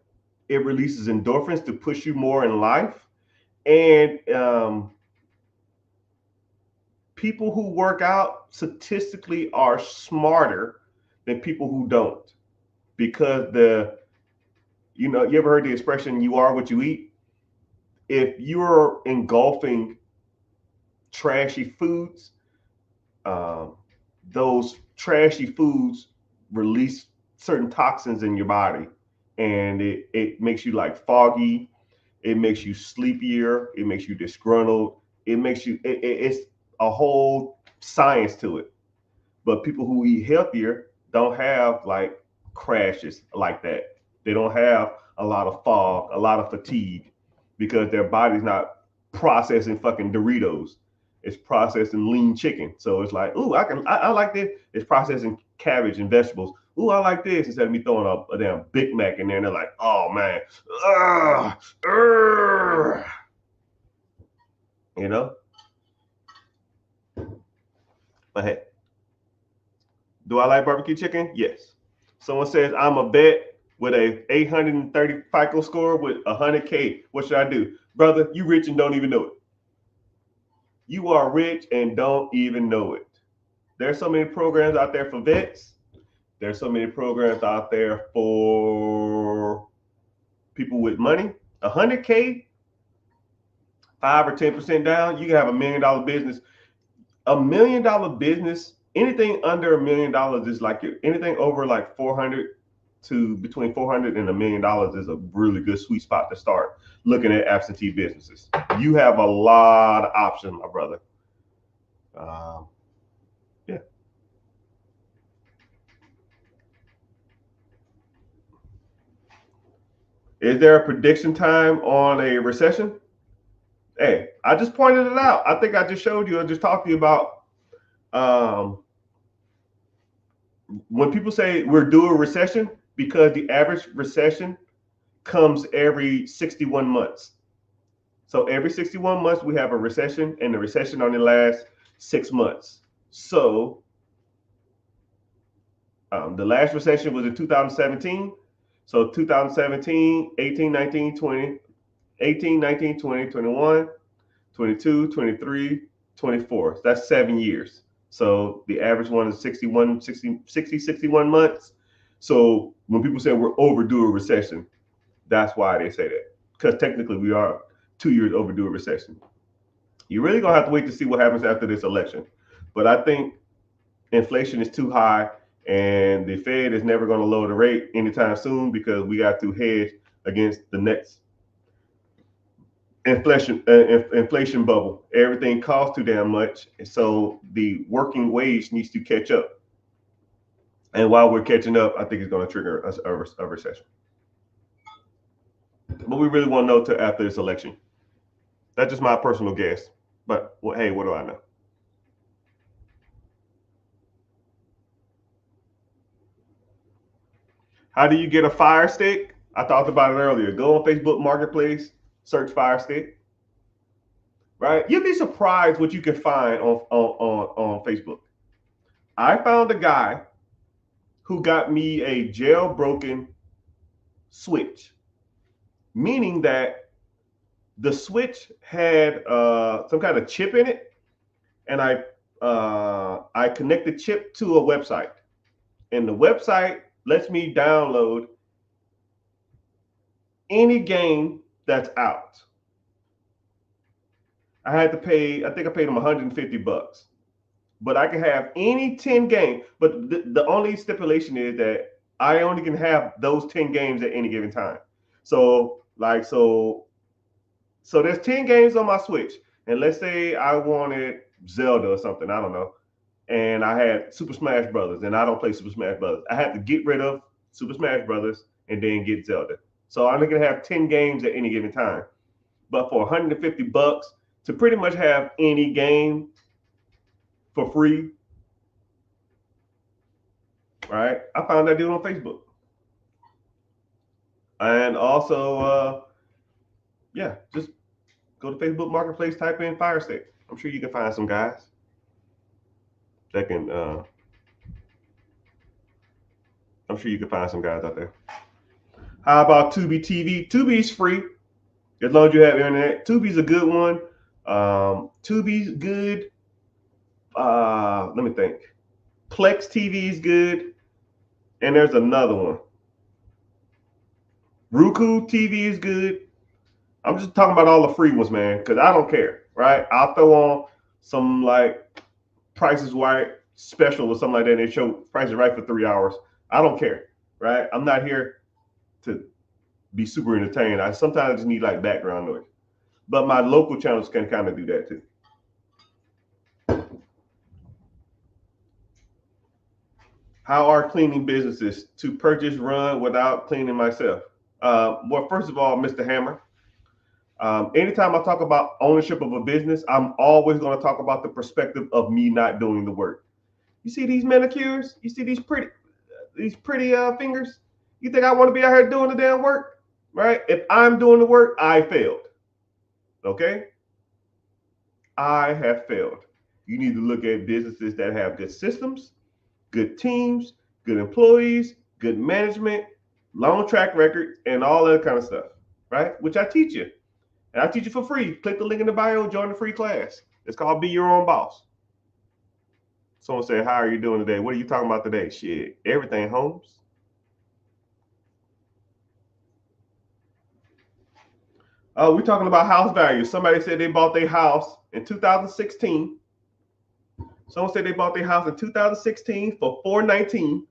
It releases endorphins to push you more in life. And people who work out statistically are smarter than people who don't, because you ever heard the expression, you are what you eat? If you're engulfing trashy foods, those trashy foods release certain toxins in your body, and it makes you like foggy, it makes you sleepier, it makes you disgruntled, it's a whole science to it. But people who eat healthier don't have like crashes like that. They don't have a lot of fog, a lot of fatigue, because their body's not processing fucking Doritos. It's processing lean chicken. So it's like, ooh, I like this. It's processing cabbage and vegetables. Ooh, I like this, instead of me throwing a damn Big Mac in there, and they're like, oh man, you know. But hey, do I like barbecue chicken? Yes. Someone says I'm a vet with a 830 FICO score with 100K. What should I do? Brother, you rich and don't even know it. You are rich and don't even know it. There's so many programs out there for vets. There's so many programs out there for people with money. 100K, 5 or 10% down, you can have $1 million business. $1 million business, anything under $1 million is like anything over like 400 to between 400 and $1 million is a really good sweet spot to start looking at absentee businesses. You have a lot of options, my brother. Yeah. Is there a prediction time on a recession? Hey, I just pointed it out. I think I just showed you. I just talked to you about when people say we're due a recession, because the average recession comes every 61 months. So every 61 months we have a recession, and the recession only lasts 6 months. So the last recession was in 2017. So 2017, 18, 19, 20, 18, 19, 20, 21, 22, 23, 24. That's 7 years. So the average one is 61 months. So when people say we're overdue a recession, that's why they say that. Because technically we are 2 years overdue a recession. You're really gonna have to wait to see what happens after this election. But I think inflation is too high, and the Fed is never going to lower the rate anytime soon, because we got to hedge against the next inflation bubble. Everything costs too damn much, so the working wage needs to catch up. And while we're catching up, I think it's going to trigger a recession. But we really won't know till after this election. That's just my personal guess. But well, hey, what do I know? How do you get a Fire Stick? I talked about it earlier. Go on Facebook Marketplace, search Fire Stick. Right? You'd be surprised what you can find on Facebook. I found a guy who got me a jailbroken switch, meaning that the switch had some kind of chip in it, and I connect the chip to a website, and the website lets me download any game that's out. I had to pay, I think I paid him $150, but I can have any 10 games. But the only stipulation is that I only can have those 10 games at any given time. So there's 10 games on my Switch, and let's say I wanted Zelda or something, I don't know, and I had Super Smash Brothers, and I don't play Super Smash Brothers. I had to get rid of Super Smash Brothers and then get Zelda. So I'm gonna have 10 games at any given time. But for $150 to pretty much have any game for free, right? I found that dude on Facebook. And also, yeah, just go to Facebook Marketplace, type in Fire Stick. I'm sure you can find some guys that can. I'm sure you can find some guys out there. How about Tubi TV? Tubi's free as long as you have internet. Tubi's a good one. Tubi's good. Let me think. Plex TV is good, and there's another one. Roku TV is good. I'm just talking about all the free ones, man, because I don't care, right? I'll throw on some like Price is Right special or something like that, and they show Price is Right for 3 hours. I don't care, right? I'm not here to be super entertained. I sometimes just need like background noise. But my local channels can kind of do that too. How are cleaning businesses to purchase run without cleaning myself? Well, first of all, Mr. Hammer, anytime I talk about ownership of a business, I'm always going to talk about the perspective of me not doing the work. You see these manicures? You see these pretty fingers? You think I want to be out here doing the damn work? Right? If I'm doing the work, I failed. Okay? I have failed. You need to look at businesses that have good systems, good teams, good employees, good management, long track record, and all that kind of stuff, right? Which I teach you. And I teach you for free. Click the link in the bio, join the free class. It's called Be Your Own Boss. Someone said, how are you doing today? What are you talking about today? Shit, everything, Holmes. We're talking about house value. Somebody said they bought their house in 2016. Someone said they bought their house in 2016 for $419.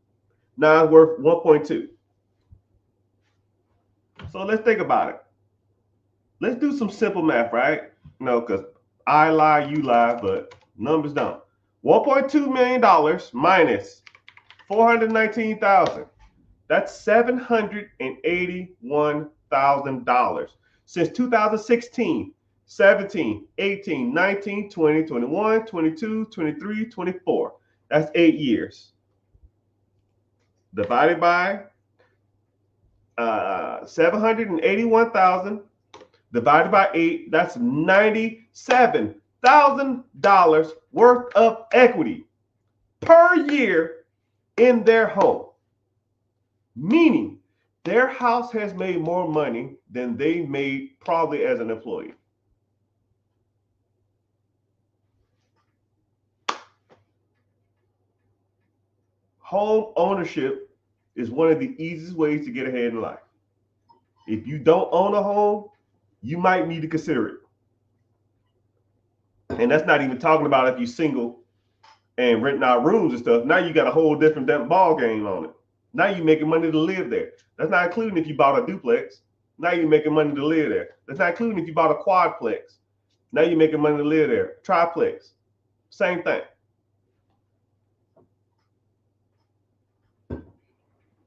Now it's worth 1.2. So let's think about it. Let's do some simple math, right? No, because I lie, you lie, but numbers don't. $1.2 million minus $419,000. That's $781,000 since 2016, 17, 18, 19, 20, 21, 22, 23, 24. That's 8 years. Divided by 781,000 divided by 8, that's $97,000 worth of equity per year in their home. Meaning their house has made more money than they made probably as an employee. Home ownership is one of the easiest ways to get ahead in life. If you don't own a home, you might need to consider it. And that's not even talking about if you're single and renting out rooms and stuff. Now you got a whole different ball game on it. Now you're making money to live there. That's not including if you bought a duplex. Now you're making money to live there. That's not including if you bought a quadplex. Now you're making money to live there. Triplex, same thing.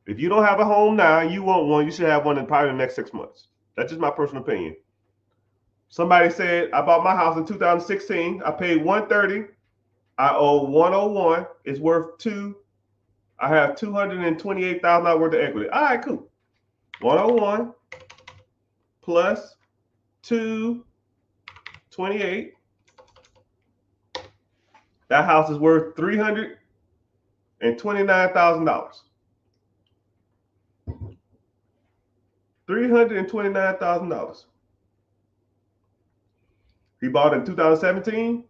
If you don't have a home now, you want one, you should have one in probably the next 6 months. That's just my personal opinion. Somebody said, I bought my house in 2016. I paid 130. I owe 101. It's worth two. I have $228,000 worth of equity. All right, cool. 101 plus 228. That house is worth $329,000. $329,000. He bought it in 2017.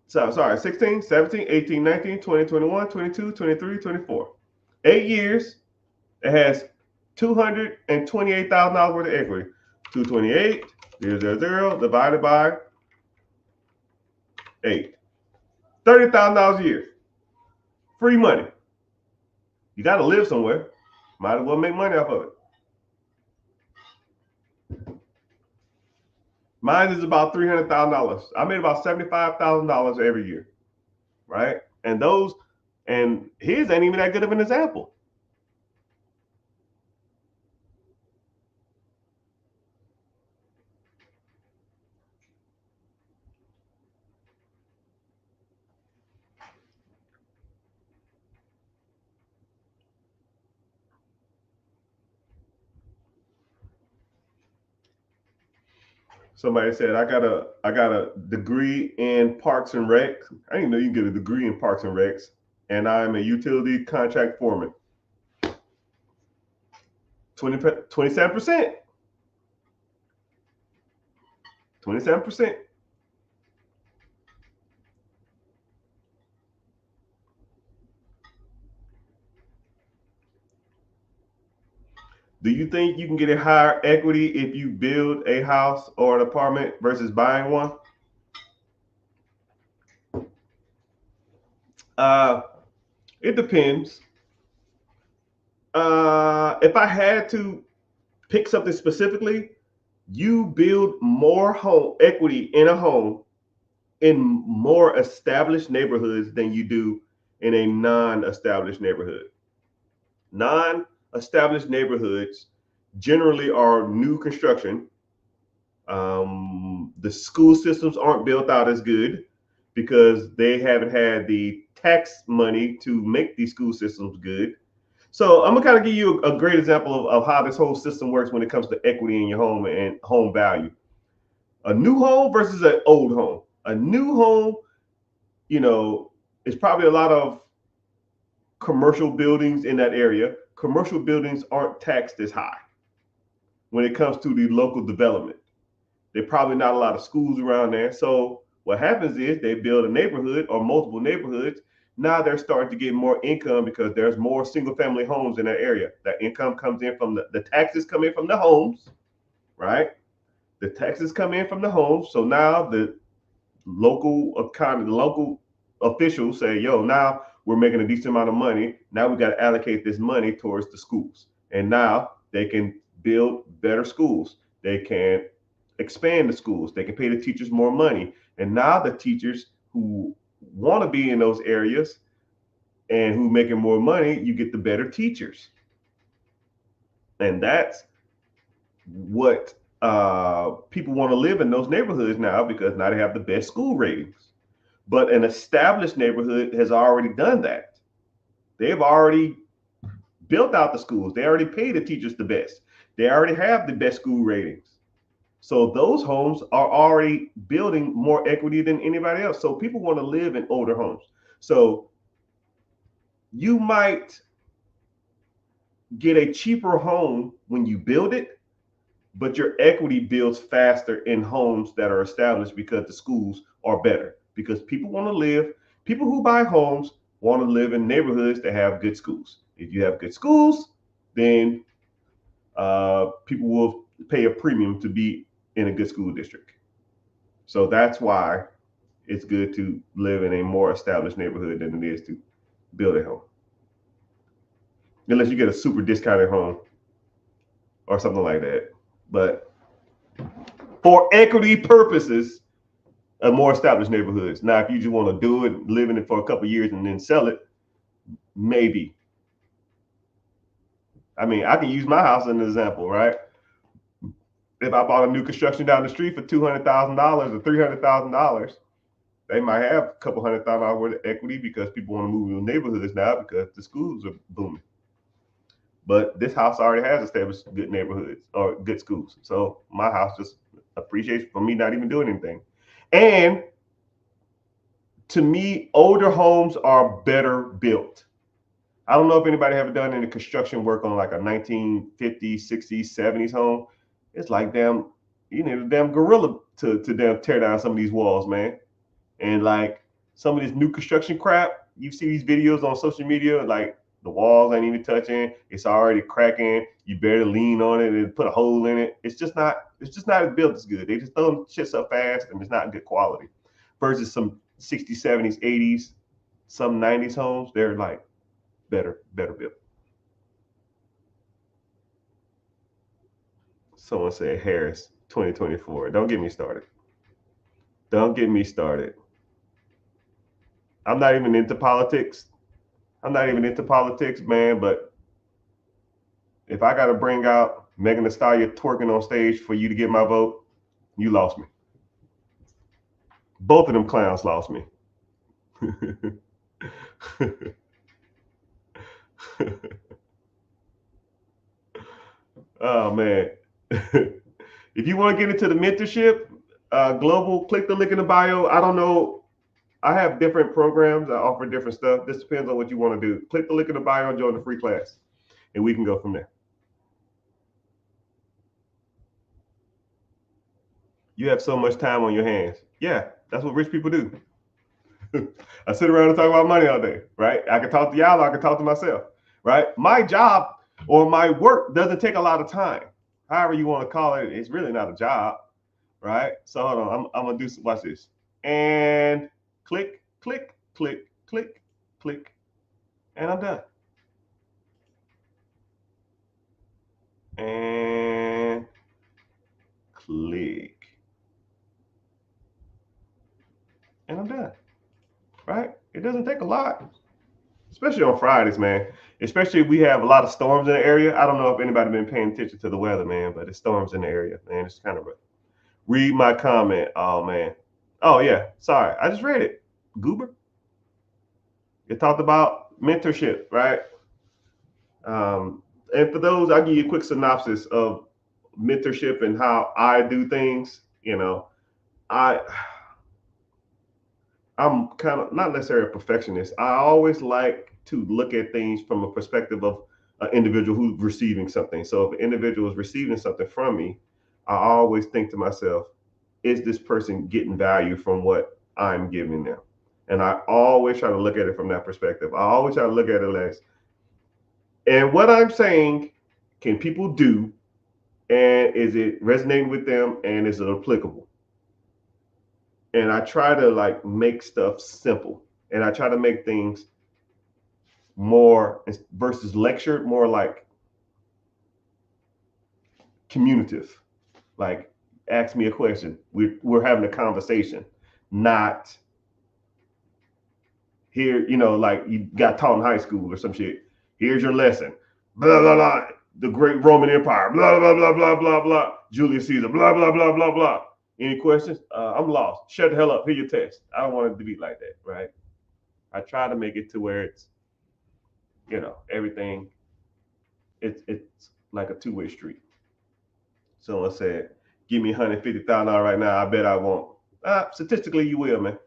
Sorry, 16, 17, 18, 19, 20, 21, 22, 23, 24. 8 years. It has $228,000 worth of equity. 228, 000, divided by 8. $30,000 a year. Free money. You got to live somewhere. Might as well make money off of it. Mine is about $300,000. I made about $75,000 every year, right? And his ain't even that good of an example. Somebody said I got a degree in Parks and Recs. I didn't know you can get a degree in Parks and Recs, and I'm a utility contract foreman. 27%. 27%. Do you think you can get a higher equity if you build a house or an apartment versus buying one? It depends. If I had to pick something specifically, you build more home equity in a home in more established neighborhoods than you do in a non-established neighborhood. Non-established neighborhoods generally are new construction. The school systems aren't built out as good because they haven't had the tax money to make these school systems good. So I'm gonna kind of give you a great example of how this whole system works when it comes to equity in your home and home value. A new home versus an old home. A new home, is probably a lot of commercial buildings in that area. Commercial buildings aren't taxed as high when it comes to the local development. There's probably not a lot of schools around there. So what happens is they build a neighborhood or multiple neighborhoods. Now they're starting to get more income because there's more single family homes in that area. That income comes in from the taxes come in from the homes, right? The taxes come in from the homes. So now the local officials say, yo, now we're making a decent amount of money. Now we got to allocate this money towards the schools. And now they can build better schools. They can expand the schools. They can pay the teachers more money. And now the teachers who want to be in those areas and who making more money, you get the better teachers. And that's what people want to live in those neighborhoods now, because now they have the best school ratings. But an established neighborhood has already done that. They've already built out the schools. They already pay the teachers the best. They already have the best school ratings. So those homes are already building more equity than anybody else. So people want to live in older homes. So you might get a cheaper home when you build it, but your equity builds faster in homes that are established because the schools are better. Because people who buy homes want to live in neighborhoods that have good schools. If you have good schools, then people will pay a premium to be in a good school district. So that's why it's good to live in a more established neighborhood than it is to build a home. Unless you get a super discounted home or something like that. But for equity purposes, a more established neighborhoods. Now, if you just want to do it, live in it for a couple of years and then sell it, Maybe. I mean, I can use my house as an example, right? If I bought a new construction down the street for $200,000 or $300,000, they might have a couple $100,000 worth of equity because people want to move in neighborhoods now because the schools are booming. But this house already has established good neighborhoods or good schools. So my house just appreciates for me not even doing anything. And to me, older homes are better built. I don't know if anybody ever done any construction work on like a 1950s, 60s, 70s home. It's like damn, you need a damn gorilla to damn tear down some of these walls, man. And like some of this new construction crap, you see these videos on social media, like the walls ain't even touching, it's already cracking. You better lean on it and put a hole in it. It's just not as built as good. They just throw shit so fast and it's not good quality. Versus some 60s, 70s, 80s, some 90s homes, they're like better built. Someone said Harris 2024. Don't get me started. Don't get me started. I'm not even into politics. I'm not even into politics, man. But if I got to bring out Megan Thee Stallion twerking on stage for you to get my vote, you lost me. Both of them clowns lost me. Oh man. If you want to get into the mentorship, global, click the link in the bio. I don't know. I have different programs. I offer different stuff. This depends on what you want to do. Click the link in the bio and join the free class, and we can go from there. You have so much time on your hands. Yeah, that's what rich people do. I sit around and talk about money all day, right? I can talk to y'all, or I can talk to myself, right? My job or my work doesn't take a lot of time. However you want to call it, it's really not a job, right? So hold on, I'm gonna do some, watch this. And click, click, click, click, click, and I'm done. And click, and I'm done, right? It doesn't take a lot, especially on Fridays, man. Especially if we have a lot of storms in the area. I don't know if anybody been paying attention to the weather, man, but it's storms in the area, man. It's kind of rough. Read my comment. Oh man. Oh yeah. Sorry, I just read it. Goober. It talked about mentorship, right? And for those, I'll give you a quick synopsis of mentorship and how I do things. I I'm kind of not necessarily a perfectionist. I always like to look at things from a perspective of an individual who's receiving something. So if an individual is receiving something from me, I always think to myself, is this person getting value from what I'm giving them? And I always try to look at it from that perspective. I always try to look at it as, and what I'm saying, can people do? And is it resonating with them? And is it applicable? And I try to like make stuff simple. And I try to make things more versus lectured, more like communicative. Like, ask me a question. We're having a conversation, not here, like you got taught in high school or some shit. Here's your lesson. Blah blah blah. The great Roman Empire. Blah blah blah blah blah blah. Julius Caesar. Blah blah blah blah blah. Any questions? I'm lost. Shut the hell up. Here's your test. I don't want it to be like that, right? I try to make it to where it's, everything. It's like a two-way street. Someone said, "Give me $150,000 right now. I bet I won't." Statistically, you will, man.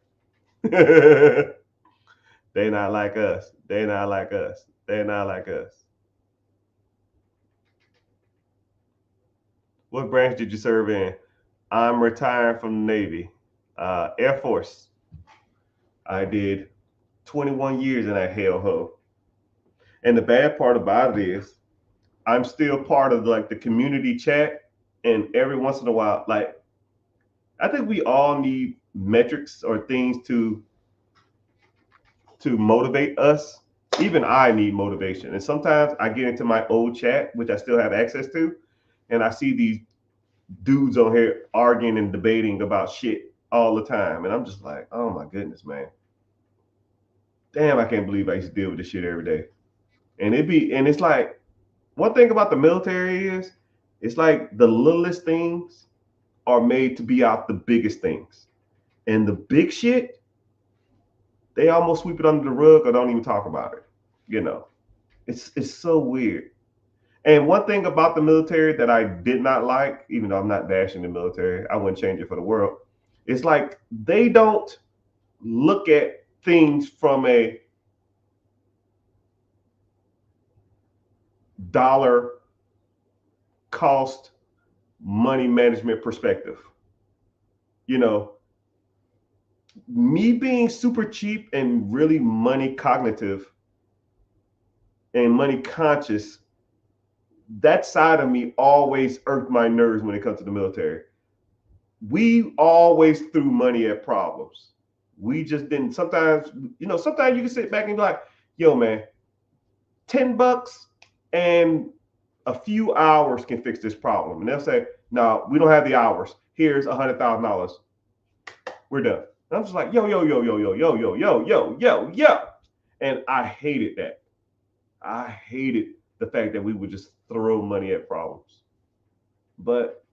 They not like us. They not like us. They not like us. What branch did you serve in? I'm retiring from the Navy, Air Force. I did 21 years in that hellhole. And the bad part about it is, I'm still part of like the community chat, and every once in a while, like I think we all need metrics or things to motivate us. Even I need motivation. And sometimes I get into my old chat, which I still have access to, and I see these dudes on here arguing and debating about shit all the time. And I'm just like, oh my goodness, man. Damn, I can't believe I used to deal with this shit every day. And it's like, one thing about the military is, it's like the littlest things are made to be out the biggest things. And the big shit, they almost sweep it under the rug or don't even talk about it. You know, it's so weird. And one thing about the military that I did not like, even though I'm not bashing the military, I wouldn't change it for the world. It's like they don't look at things from a dollar cost money management perspective. You know, me being super cheap and really money cognitive and money conscious, that side of me always irked my nerves when it comes to the military. We always threw money at problems. We just didn't. Sometimes, sometimes you can sit back and be like, yo, man, $10 and a few hours can fix this problem. And they'll say, no, we don't have the hours. Here's $100,000. We're done. And I'm just like, yo, yo, yo, yo, yo, yo, yo, yo, yo, yo, yo. And I hated that. I hated the fact that we would just throw money at problems. But,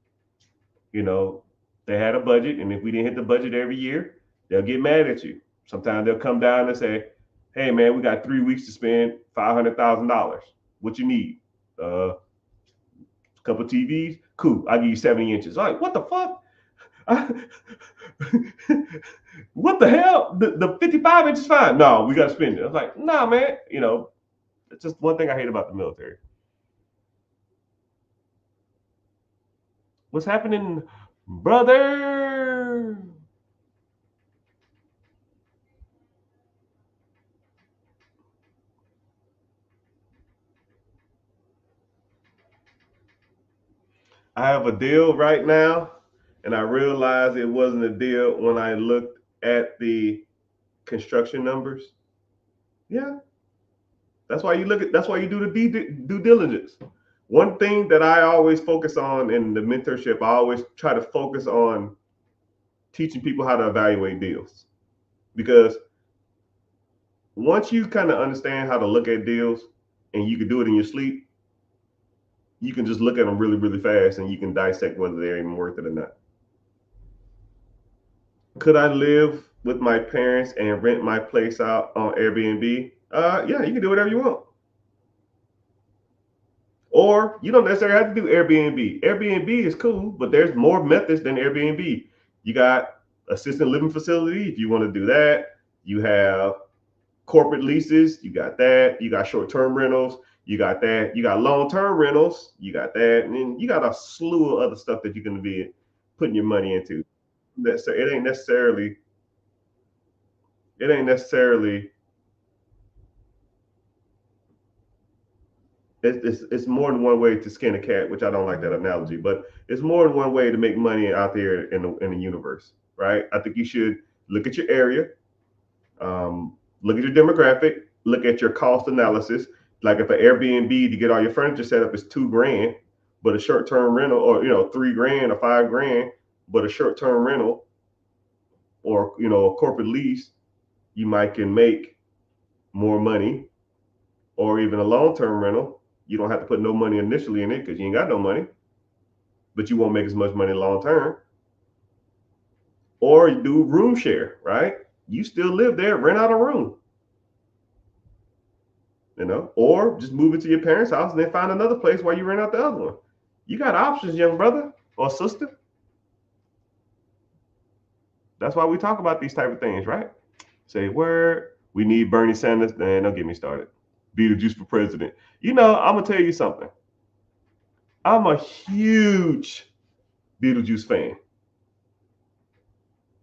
you know, they had a budget, and if we didn't hit the budget every year, they'll get mad at you. Sometimes they'll come down and say, hey, man, we got 3 weeks to spend $500,000. What you need? A couple TVs? Cool. I'll give you 70 inches. Like, what the fuck? What the hell? The 55 inch is fine. No, we got to spend it. I was like, nah, man. It's just one thing I hate about the military. What's happening, brother? I have a deal right now, and I realized it wasn't a deal when I looked at the construction numbers. Yeah, that's why you do the due diligence. One thing that I always focus on in the mentorship, I always try to focus on teaching people how to evaluate deals, because once you kind of understand how to look at deals and you can do it in your sleep, you can just look at them really, really fast and you can dissect whether they're even worth it or not. Could I live with my parents and rent my place out on Airbnb? Yeah, you can do whatever you want. Or you don't necessarily have to do Airbnb. Airbnb is cool, but there's more methods than Airbnb. You got assisted living facility if you want to do that. You have corporate leases, you got that. You got short-term rentals, you got that. You got long-term rentals, you got that. And then you got a slew of other stuff that you're going to be putting your money into. It ain't necessarily it ain't necessarily it's more than one way to skin a cat, which I don't like that analogy, but it's more than one way to make money out there in the universe, right? I think you should look at your area, look at your demographic, look at your cost analysis. Like if an Airbnb to get all your furniture set up is $2,000, but a short term rental, or $3,000 or $5,000, but a short term rental, or a corporate lease, you might can make more money. Or even a long term rental, you don't have to put no money initially in it because you ain't got no money, but you won't make as much money long term. Or you do room share, right? You still live there, rent out a room, or just move into your parents' house and then find another place while you rent out the other one. You got options, young brother or sister. That's why we talk about these type of things, right? Say, word, we need Bernie Sanders. Man, don't get me started. Beetlejuice for president. I'm gonna tell you something. I'm a huge Beetlejuice fan.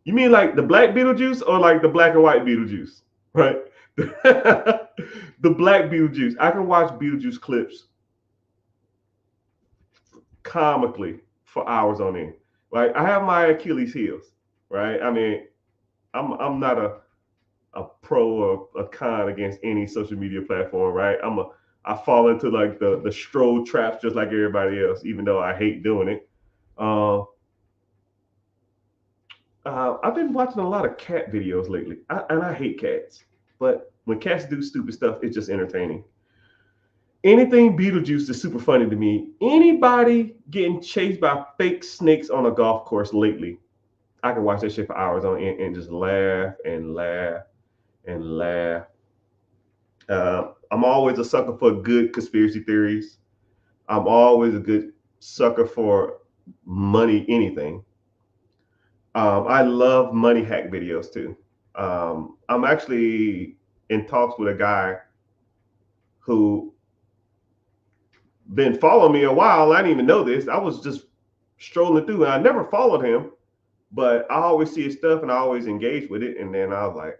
You mean like the black Beetlejuice or like the black and white Beetlejuice? Right? The black Beetlejuice. I can watch Beetlejuice clips comically for hours on end. Like I have my Achilles heels, right? I mean, I'm not a pro or a con against any social media platform, right? I fall into like the stroll traps just like everybody else, even though I hate doing it. Uh, I've been watching a lot of cat videos lately, and I hate cats. But when cats do stupid stuff, it's just entertaining. Anything Beetlejuice is super funny to me. Anybody getting chased by fake snakes on a golf course lately, I can watch that shit for hours on end and just laugh and laugh and laugh. I'm always a sucker for good conspiracy theories. I'm always a good sucker for money, anything. I love money hack videos too. I'm actually in talks with a guy who been following me a while. I didn't even know this. I was just strolling through and I never followed him, but I always see his stuff and I always engage with it. And then I was like,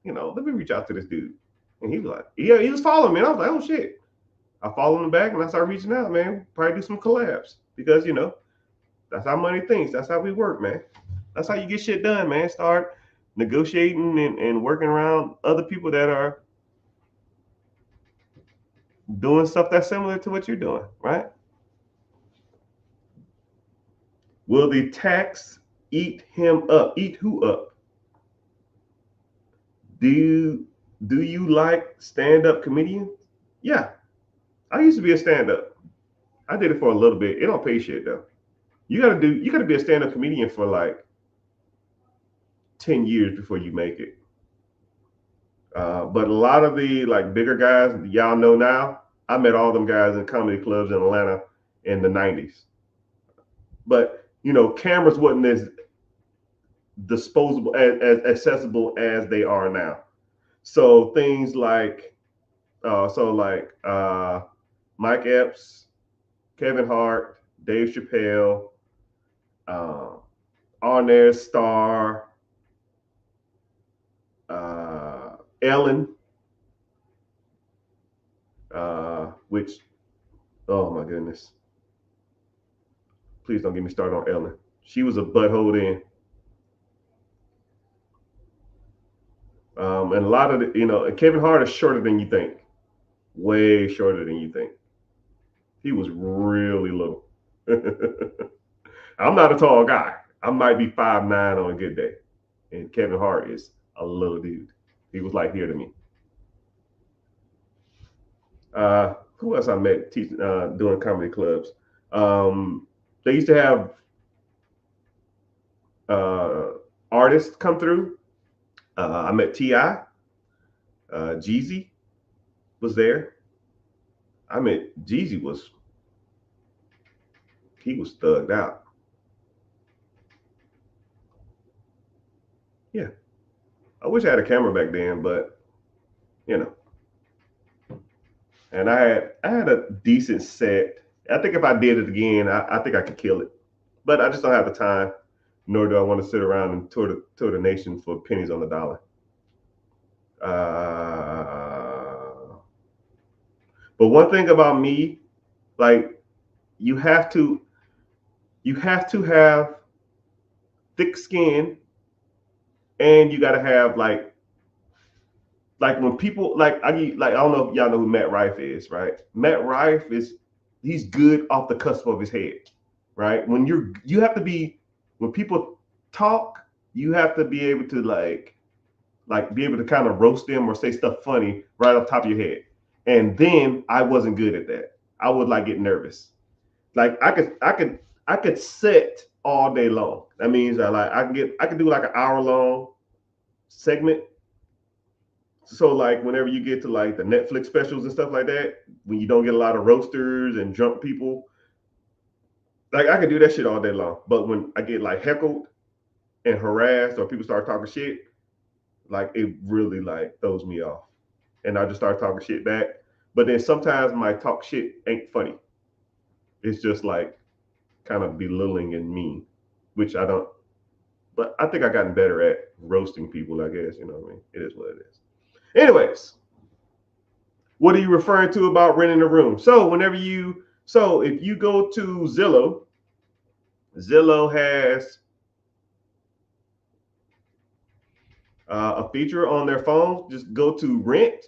let me reach out to this dude. And he was like, yeah, he was following me. And I was like, oh shit. I followed him back and I started reaching out, man. Probably do some collabs because, that's how money thinks. That's how we work, man. That's how you get shit done, man. Start negotiating and working around other people that are doing stuff that's similar to what you're doing, right? Will the tax eat him up? Eat who up? Do you like stand-up comedians? Yeah. I used to be a stand-up. I did it for a little bit. It don't pay shit though. You gotta be a stand-up comedian for like 10 years before you make it. But a lot of the like bigger guys, y'all know now, I met all them guys in comedy clubs in Atlanta in the 90s. But cameras wasn't as disposable as accessible as they are now. So things like Mike Epps, Kevin Hart, Dave Chappelle, uh, Arnaz Starr, Ellen, which, oh my goodness, please don't get me started on Ellen. She was a butthole then. And a lot of and Kevin Hart is shorter than you think, way shorter than you think. He was really little. I'm not a tall guy. I might be 5'9" on a good day, and Kevin Hart is a little dude. He was like here to me. Who else I met doing comedy clubs? They used to have artists come through. I met T.I. Jeezy was there. I met Jeezy was thugged out. Yeah, I wish I had a camera back then, but you know. And I had a decent set. I think if I did it again, I think I could kill it. But I just don't have the time, nor do I want to sit around and tour the nation for pennies on the dollar. But one thing about me, like you have to have thick skin, and you got to have like when people I don't know if y'all know who Matt Rife is, right? Matt Rife he's good off the cusp of his head, right? You have to be when people talk, you have to be able to like be able to kind of roast them or say stuff funny right off the top of your head. And then I wasn't good at that. I would like get nervous. Like I could sit all day long. That means that I can do like an hour long segment. So like whenever you get to like the Netflix specials and stuff like that, when you don't get a lot of roasters and drunk people, like I can do that shit all day long. But when I get like heckled and harassed or people start talking shit, like it really like throws me off. And I just start talking shit back. But then sometimes my talk shit ain't funny. It's just like kind of belittling and mean, which I don't. But I think I gotten better at roasting people. I guess you know what I mean. It is what it is. Anyways, what are you referring to about renting a room? So if you go to Zillow, Zillow has a feature on their phone. Just go to rent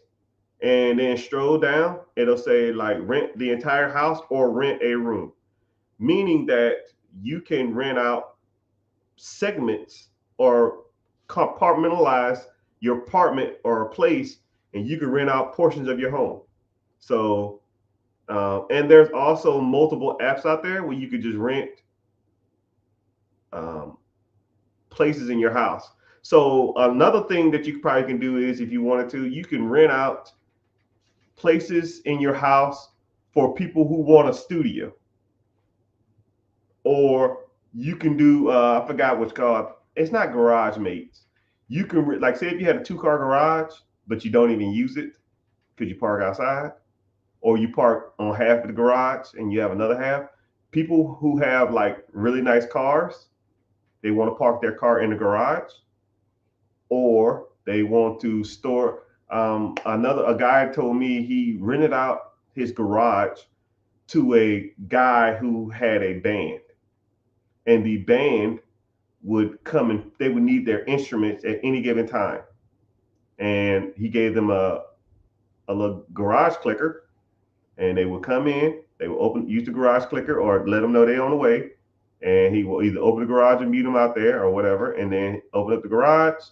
and then stroll down. It'll say like rent the entire house or rent a room, meaning that you can rent out segments or compartmentalize your apartment or a place, and you can rent out portions of your home. So, and there's also multiple apps out there where you could just rent um, places in your house. So another thing that you probably can do is, if you wanted to, you can rent out places in your house for people who want a studio, or you can do I forgot what's called. It's not garage mates. You can like say if you had a 2-car garage, but you don't even use it because you park outside, or you park on half of the garage and you have another half. People who have like really nice cars, they want to park their car in the garage, or they want to store. A guy told me he rented out his garage to a guy who had a band, and the band would come and they would need their instruments at any given time. And he gave them a little garage clicker, and they would come in, they would use the garage clicker or let them know they're on the way. And he will either open the garage and meet them out there or whatever, and then open up the garage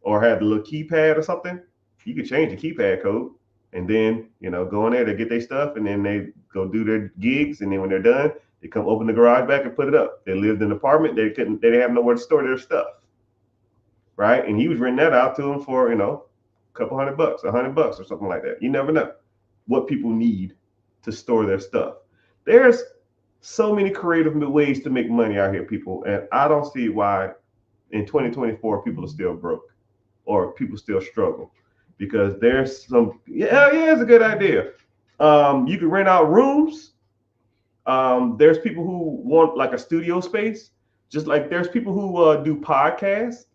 or have the little keypad or something. You could change the keypad code, and then, go in there, they get their stuff, and then they go do their gigs. And then when they're done, they come open the garage back and put it up. They lived in an apartment. They didn't have nowhere to store their stuff. Right. And he was renting that out to them for, a couple $100, $100 or something like that. You never know what people need to store their stuff. There's so many creative ways to make money out here, people. And I don't see why in 2024 people are still broke or people still struggle, because there's some, it's a good idea. You can rent out rooms. There's people who want like a studio space, just like there's people who do podcasts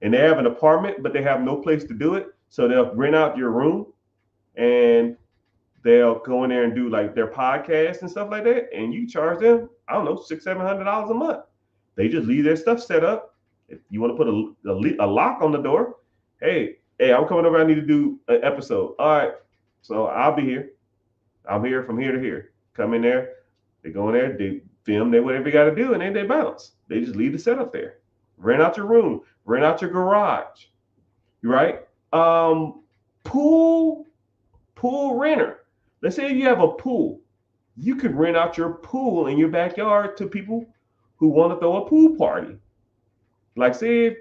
and they have an apartment, but they have no place to do it. So they'll rent out your room and they'll go in there and do like their podcast and stuff like that. And you charge them, I don't know, $600-700 a month. They just leave their stuff set up. If you want to put a lock on the door, hey, I'm coming over. I need to do an episode. All right. So I'll be here. I'm here from here to here. Come in there. They go in there, they film, they whatever you got to do, and then they bounce. They just leave the setup there. Rent out your room. Rent out your garage. Right? Pool renter. Let's say you have a pool. You could rent out your pool in your backyard to people who want to throw a pool party. Like say if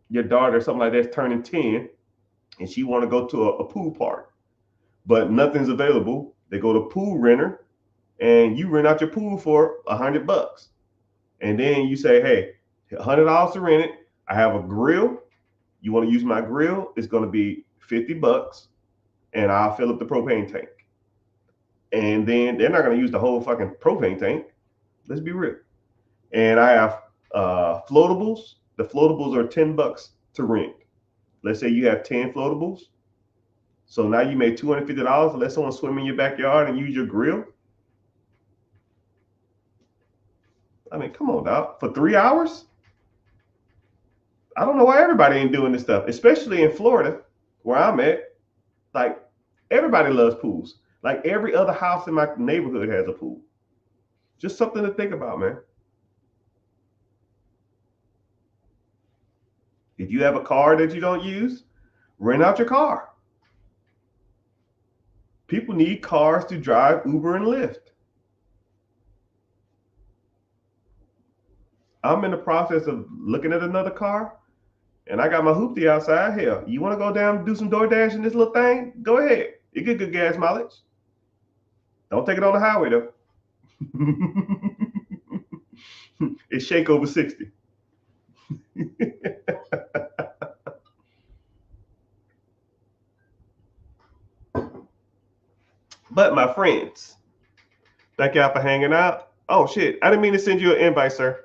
your daughter or something like that's turning 10 and she want to go to a pool party, but nothing's available. They go to pool renter and you rent out your pool for $100. And then you say, hey, $100 to rent it. I have a grill. You want to use my grill? It's going to be $50, and I'll fill up the propane tank. And then they're not going to use the whole fucking propane tank. Let's be real. And I have floatables. The floatables are $10 to rent. Let's say you have 10 floatables. So now you made $250 to let someone swim in your backyard and use your grill. I mean, come on, dog. For 3 hours? I don't know why everybody ain't doing this stuff, especially in Florida, where I'm at. Like, everybody loves pools. Like, every other house in my neighborhood has a pool. Just something to think about, man. If you have a car that you don't use, rent out your car. People need cars to drive Uber and Lyft. I'm in the process of looking at another car, and I got my hoopty outside. Hell, you want to go down and do some DoorDash in this little thing? Go ahead. You get good gas mileage. Don't take it on the highway, though. It's shake over 60. But my friends, thank y'all for hanging out. Oh, shit. I didn't mean to send you an invite, sir.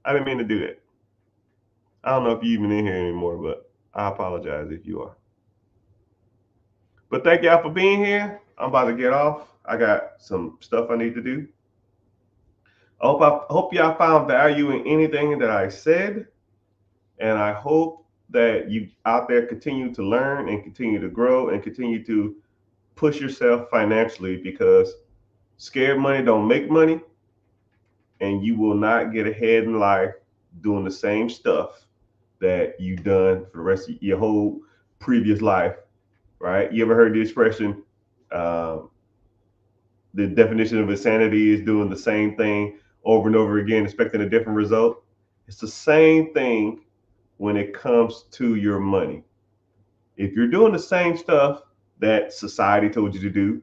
I didn't mean to do that. I don't know if you're even in here anymore, but I apologize if you are. But thank y'all for being here. I'm about to get off. I got some stuff I need to do. I hope y'all found value in anything that I said. And I hope that you out there continue to learn and continue to grow and continue to push yourself financially, because scared money don't make money, and you will not get ahead in life doing the same stuff that you've done for the rest of your whole previous life, right? You ever heard the expression, the definition of insanity is doing the same thing over and over again, expecting a different result? It's the same thing when it comes to your money. If you're doing the same stuff that society told you to do,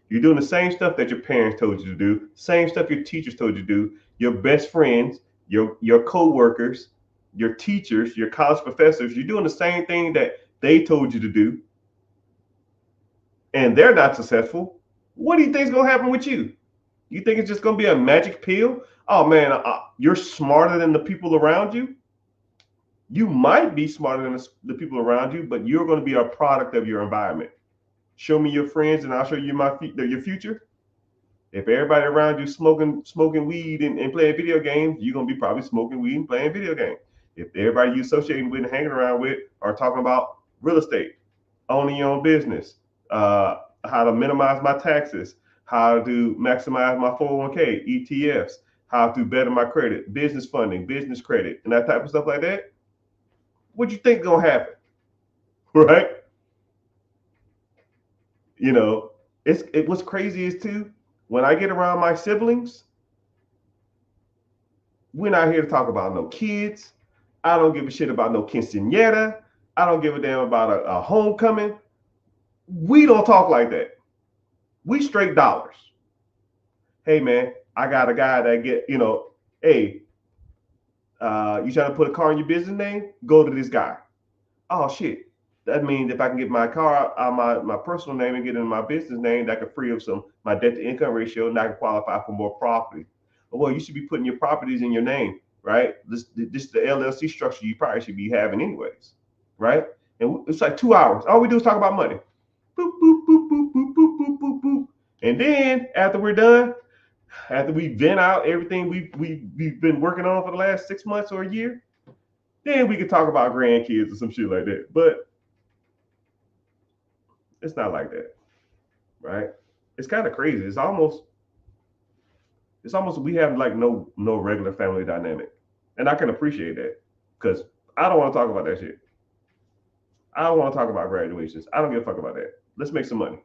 you're doing the same stuff that your parents told you to do, same stuff your teachers told you to do, your best friends, your co-workers, your teachers, your college professors, you're doing the same thing that they told you to do, and they're not successful. What do you think is going to happen with you? You think it's just going to be a magic pill? Oh man, you're smarter than the people around you. You might be smarter than the people around you, but you're going to be a product of your environment. Show me your friends, and I'll show you your future. If everybody around you smoking weed and playing video games, you're gonna be probably smoking weed and playing video games. If everybody you associating with and hanging around with are talking about real estate, owning your own business, how to minimize my taxes, how to maximize my 401k, ETFs, how to better my credit, business funding, business credit, and that type of stuff like that, what do you think gonna happen? Right? You know, what's crazy is too, when I get around my siblings, we're not here to talk about no kids. I don't give a shit about no quinceañera. I don't give a damn about a homecoming. We don't talk like that. We straight dollars. Hey man, I got a guy that get, hey, you trying to put a car in your business name? Go to this guy. Oh shit. That means if I can get my car out my personal name and get in my business name, that could free up my debt to income ratio, and I can qualify for more property. Well, you should be putting your properties in your name, right? This the LLC structure you probably should be having anyways, right? And it's like 2 hours. All we do is talk about money. Boop, boop, boop, boop, boop, boop, boop, boop, boop. And then after we're done, after we vent out everything we've been working on for the last 6 months or a year, then we can talk about grandkids or some shit like that. But it's not like that, right? It's kind of crazy. It's almost we have like no regular family dynamic, and I can appreciate that because I don't want to talk about that shit. I don't want to talk about graduations. I don't give a fuck about that. Let's make some money,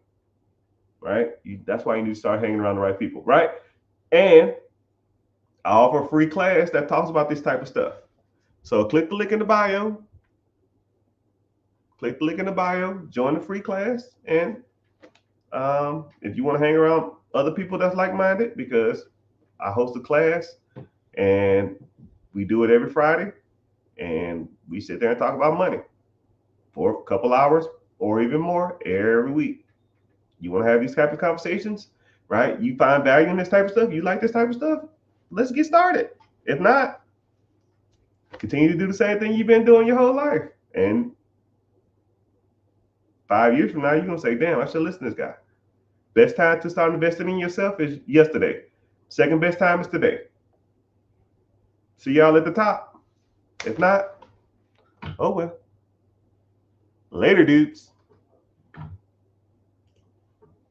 right? That's why you need to start hanging around the right people, right? And I offer a free class that talks about this type of stuff. So click the link in the bio. Click the link in the bio. Join the free class, and if you want to hang around other people that's like-minded, because I host a class and we do it every Friday, and we sit there and talk about money for a couple hours or even more every week. You want to have these type of conversations, right? You find value in this type of stuff. You like this type of stuff. Let's get started. If not, continue to do the same thing you've been doing your whole life. And 5 years from now, you're going to say, damn, I should listen to this guy. Best time to start investing in yourself is yesterday. Second best time is today. See y'all at the top. If not, oh well. Later, dudes.